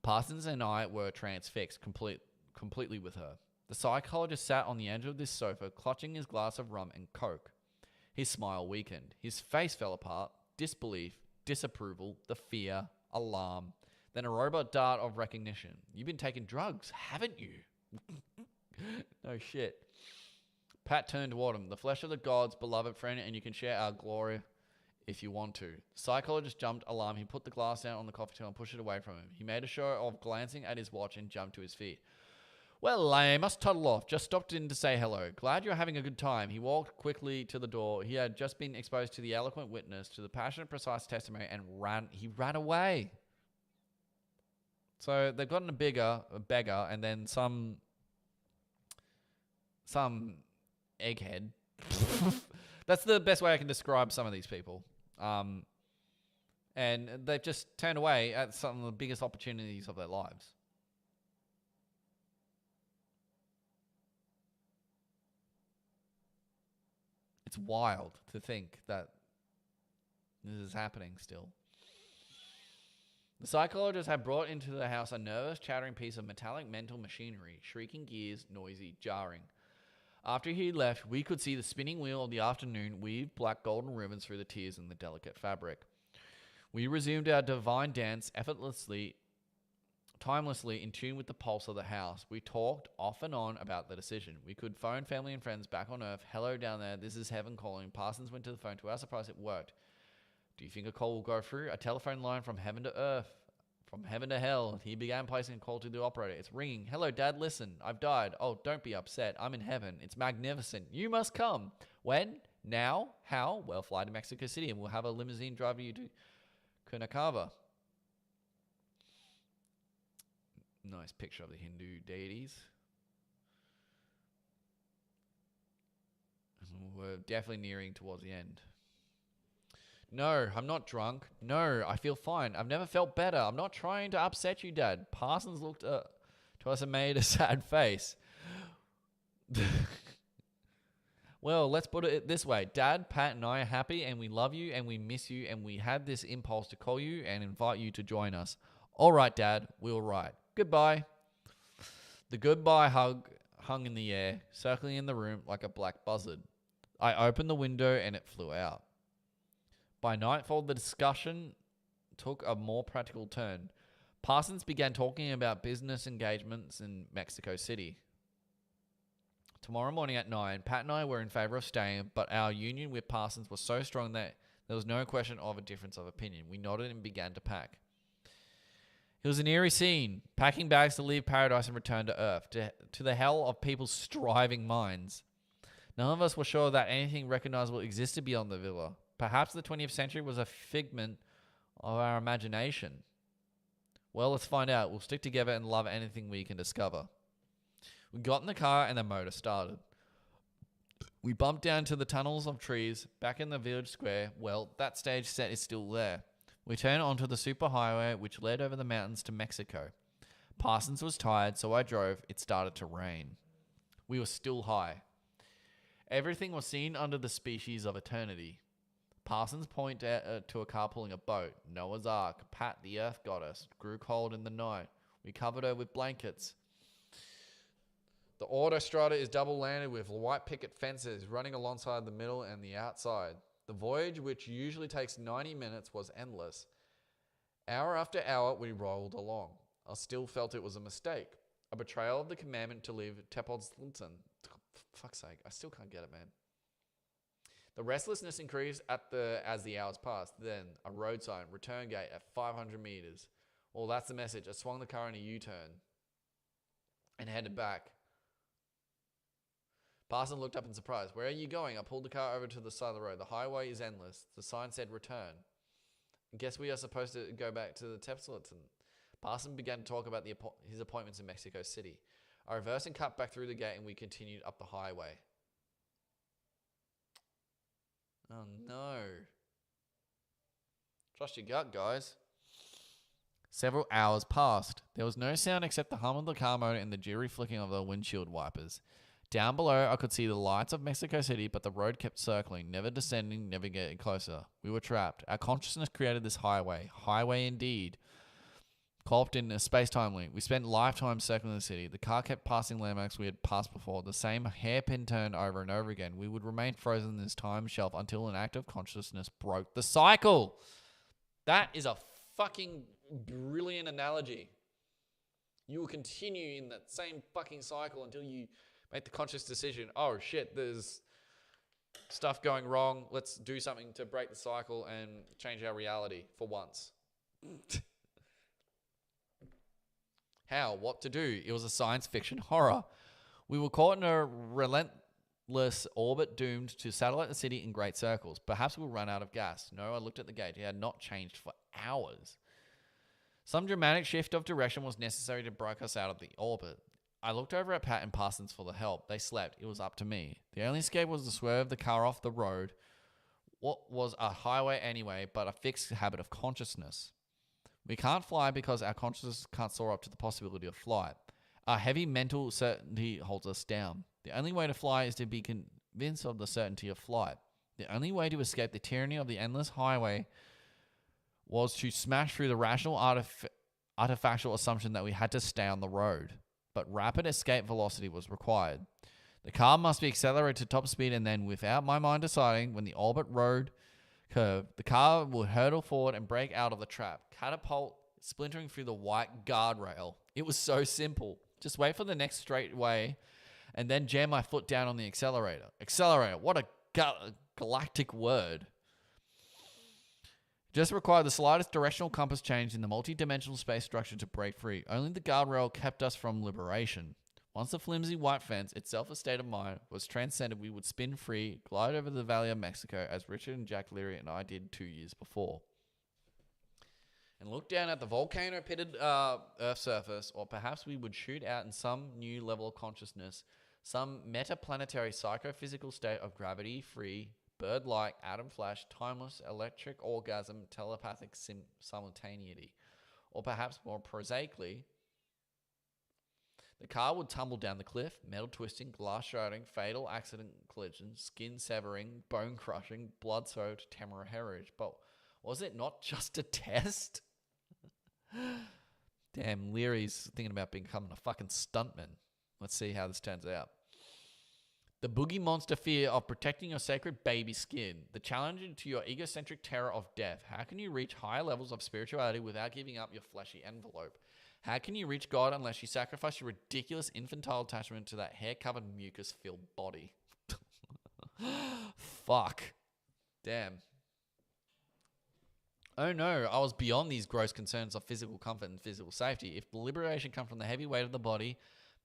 Parsons and I were transfixed completely with her. The psychologist sat on the edge of this sofa, clutching his glass of rum and coke. His smile weakened. His face fell apart. Disbelief, disapproval, the fear, alarm, then a robot dart of recognition. You've been taking drugs, haven't you? No shit. Pat turned toward him. The flesh of the gods, beloved friend, and you can share our glory if you want to. The psychologist jumped, alarmed. He put the glass down on the coffee table and pushed it away from him. He made a show of glancing at his watch and jumped to his feet. Well, I must toddle off. Just stopped in to say hello. Glad you're having a good time. He walked quickly to the door. He had just been exposed to the eloquent witness, to the passionate, precise testimony, and he ran away. So they've gotten a beggar, and then some egghead. That's the best way I can describe some of these people. And they've just turned away at some of the biggest opportunities of their lives. It's wild to think that this is happening still. The psychologist had brought into the house a nervous, chattering piece of metallic mental machinery, shrieking gears, noisy, jarring. After he left, we could see the spinning wheel of the afternoon weave black golden ribbons through the tears in the delicate fabric. We resumed our divine dance effortlessly, timelessly in tune with the pulse of the house. We talked off and on about the decision. We could phone family and friends back on Earth. Hello down there, this is heaven calling. Parsons went to the phone. To our surprise, it worked. Do you think a call will go through? A telephone line from heaven to earth, from heaven to hell. He began placing a call to the operator. It's ringing. Hello, Dad, listen. I've died. Oh, don't be upset. I'm in heaven. It's magnificent. You must come. When? Now? How? Well, fly to Mexico City and we'll have a limousine drive you to Cunacava. Nice picture of the Hindu deities. We're definitely nearing towards the end. No, I'm not drunk. No, I feel fine. I've never felt better. I'm not trying to upset you, Dad. Parsons looked to us and made a sad face. Well, let's put it this way. Dad, Pat, and I are happy, and we love you, and we miss you, and we had this impulse to call you and invite you to join us. All right, Dad, we'll write. Goodbye. The goodbye hug hung in the air, circling in the room like a black buzzard. I opened the window, and it flew out. By nightfall, the discussion took a more practical turn. Parsons began talking about business engagements in Mexico City. Tomorrow morning at 9, Pat and I were in favor of staying, but our union with Parsons was so strong that there was no question of a difference of opinion. We nodded and began to pack. It was an eerie scene, packing bags to leave paradise and return to Earth, to the hell of people's striving minds. None of us were sure that anything recognizable existed beyond the villa. Perhaps the 20th century was a figment of our imagination. Well, let's find out. We'll stick together and love anything we can discover. We got in the car and the motor started. We bumped down to the tunnels of trees back in the village square. Well, that stage set is still there. We turned onto the superhighway which led over the mountains to Mexico. Parsons was tired, so I drove. It started to rain. We were still high. Everything was seen under the species of eternity. Parsons pointed to a car pulling a boat. Noah's Ark. Pat, the earth goddess. Grew cold in the night. We covered her with blankets. The autostrada is double-landed with white picket fences running alongside the middle and the outside. The voyage, which usually takes 90 minutes, was endless. Hour after hour, we rolled along. I still felt it was a mistake. A betrayal of the commandment to leave Tepoztlán. Fuck's sake, I still can't get it, man. The restlessness increased as the hours passed. Then, a road sign, return gate at 500 meters. Well, that's the message. I swung the car in a U-turn and headed back. Parsons looked up in surprise. Where are you going? I pulled the car over to the side of the road. The highway is endless. The sign said return. Guess we are supposed to go back to the Tepoztlán. Parson began to talk about his appointments in Mexico City. I reversed and cut back through the gate, and we continued up the highway. Oh no. Trust your gut, guys. Several hours passed. There was no sound except the hum of the car motor and the jittery flicking of the windshield wipers. Down below, I could see the lights of Mexico City, but the road kept circling, never descending, never getting closer. We were trapped. Our consciousness created this highway. Highway indeed. Caught in a space-time link. We spent lifetimes circling the city. The car kept passing landmarks we had passed before, the same hairpin turn over and over again. We would remain frozen in this time shelf until an act of consciousness broke the cycle. That is a fucking brilliant analogy. You will continue in that same fucking cycle until you make the conscious decision. Oh shit, there's stuff going wrong. Let's do something to break the cycle and change our reality for once. How? What to do? It was a science fiction horror. We were caught in a relentless orbit doomed to satellite the city in great circles. Perhaps we'll run out of gas. No, I looked at the gauge. It had not changed for hours. Some dramatic shift of direction was necessary to break us out of the orbit. I looked over at Pat and Parsons for the help. They slept. It was up to me. The only escape was to swerve the car off the road. What was a highway anyway, but a fixed habit of consciousness? We can't fly because our consciousness can't soar up to the possibility of flight. Our heavy mental certainty holds us down. The only way to fly is to be convinced of the certainty of flight. The only way to escape the tyranny of the endless highway was to smash through the rational artifactual assumption that we had to stay on the road. But rapid escape velocity was required. The car must be accelerated to top speed, and then, without my mind deciding, when the orbit road curve, the car would hurtle forward and break out of the trap, catapult splintering through the white guardrail. It was so simple. Just wait for the next straightaway and then jam my foot down on the accelerator. Accelerator, what a galactic word. Just required the slightest directional compass change in the multi-dimensional space structure to break free. Only the guardrail kept us from liberation. Once the flimsy white fence, itself a state of mind, was transcended, we would spin free, glide over the Valley of Mexico as Richard and Jack Leary and I did 2 years before. And look down at the volcano-pitted Earth surface, or perhaps we would shoot out in some new level of consciousness, some metaplanetary psychophysical state of gravity-free, bird-like, atom-flash, timeless, electric orgasm, telepathic simultaneity. Or perhaps more prosaically, the car would tumble down the cliff, metal twisting, glass shattering, fatal accident collision, skin severing, bone crushing, blood soaked, temporary hemorrhage. But was it not just a test? Damn, Leary's thinking about becoming a fucking stuntman. Let's see how this turns out. The boogie monster fear of protecting your sacred baby skin. The challenge to your egocentric terror of death. How can you reach higher levels of spirituality without giving up your fleshy envelope? How can you reach God unless you sacrifice your ridiculous infantile attachment to that hair-covered mucus-filled body? Fuck. Damn. Oh no, I was beyond these gross concerns of physical comfort and physical safety. If the liberation come from the heavy weight of the body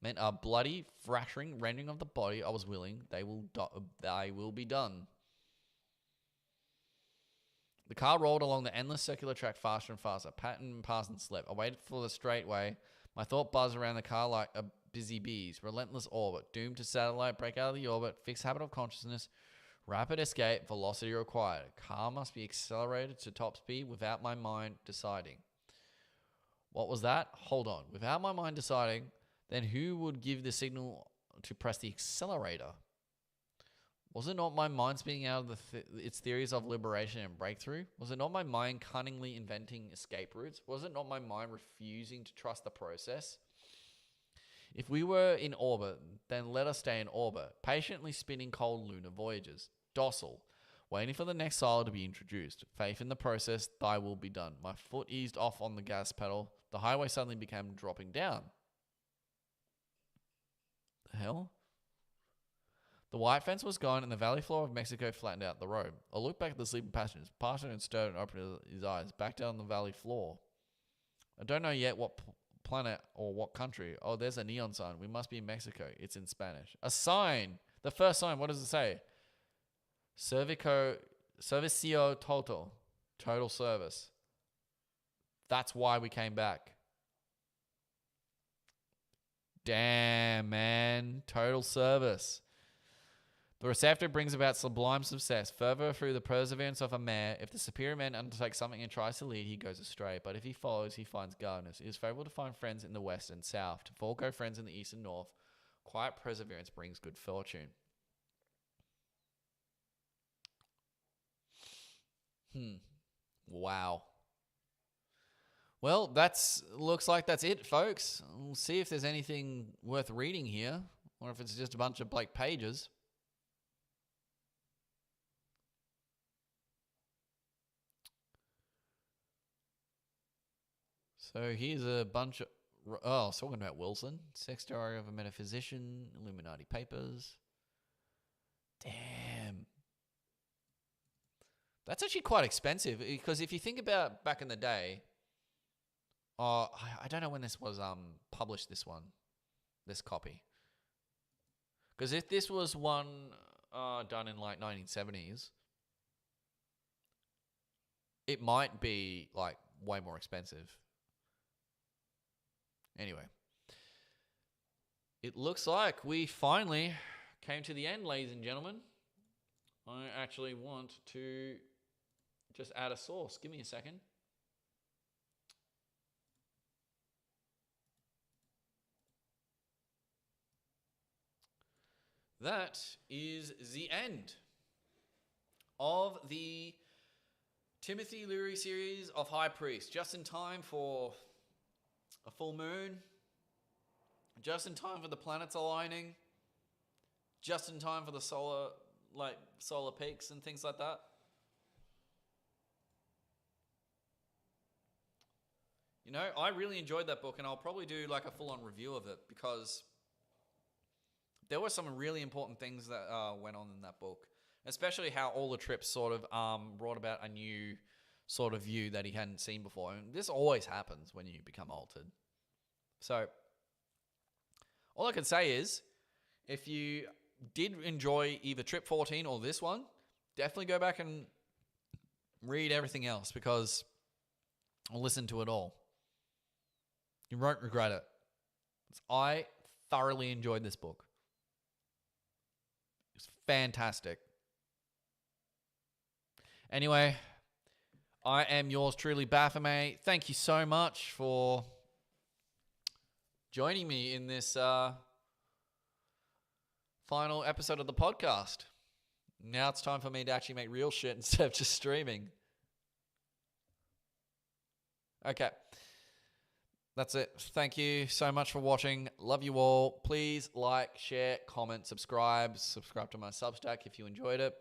meant a bloody, fracturing rending of the body, I was willing. They will be done. The car rolled along the endless circular track faster and faster. Patton and Parsons slept. I waited for the straightway. My thought buzzed around the car like a busy bee's. Relentless orbit. Doomed to satellite. Break out of the orbit. Fixed habit of consciousness. Rapid escape. Velocity required. Car must be accelerated to top speed without my mind deciding. What was that? Hold on. Without my mind deciding, then who would give the signal to press the accelerator? Was it not my mind spinning out of its theories of liberation and breakthrough? Was it not my mind cunningly inventing escape routes? Was it not my mind refusing to trust the process? If we were in orbit, then let us stay in orbit, patiently spinning cold lunar voyages, docile, waiting for the next silo to be introduced. Faith in the process, thy will be done. My foot eased off on the gas pedal. The highway suddenly became dropping down. The hell? The white fence was gone, and the valley floor of Mexico flattened out the road. I looked back at the sleeping passengers. Parson stirred and opened his eyes, back down the valley floor. I don't know yet what planet or what country. Oh, there's a neon sign. We must be in Mexico. It's in Spanish. A sign! The first sign, what does it say? Servicio Total. Total service. That's why we came back. Damn, man. Total service. The receptor brings about sublime success. Further, through the perseverance of a mare, if the superior man undertakes something and tries to lead, he goes astray. But if he follows, he finds guidance. It is favorable to find friends in the west and south, to forego friends in the east and north. Quiet perseverance brings good fortune. Wow. Well, looks like that's it, folks. We'll see if there's anything worth reading here, or if it's just a bunch of blank pages. So here's a bunch of... Oh, I was talking about Wilson. Sex Diary of a Metaphysician, Illuminati Papers. Damn. That's actually quite expensive, because if you think about back in the day... I don't know when this was published, this copy. Because if this was one done in like 1970s, it might be like way more expensive. Anyway, it looks like we finally came to the end, ladies and gentlemen. I actually want to just add a source. Give me a second. That is the end of the Timothy Leary series of High Priest. Just in time for a full moon. Just in time for the planets aligning. Just in time for the solar peaks and things like that. You know, I really enjoyed that book, and I'll probably do like a full-on review of it, because there were some really important things that went on in that book, especially how all the trips sort of brought about a new sort of view that he hadn't seen before. And this always happens when you become altered. So all I can say is, if you did enjoy either Trip 14 or this one, definitely go back and read everything else, or listen to it all. You won't regret it. I thoroughly enjoyed this book. It's fantastic. Anyway, I am yours truly, Baphomet. Thank you so much for joining me in this final episode of the podcast. Now it's time for me to actually make real shit instead of just streaming. Okay. That's it. Thank you so much for watching. Love you all. Please like, share, comment, subscribe. Subscribe to my Substack if you enjoyed it.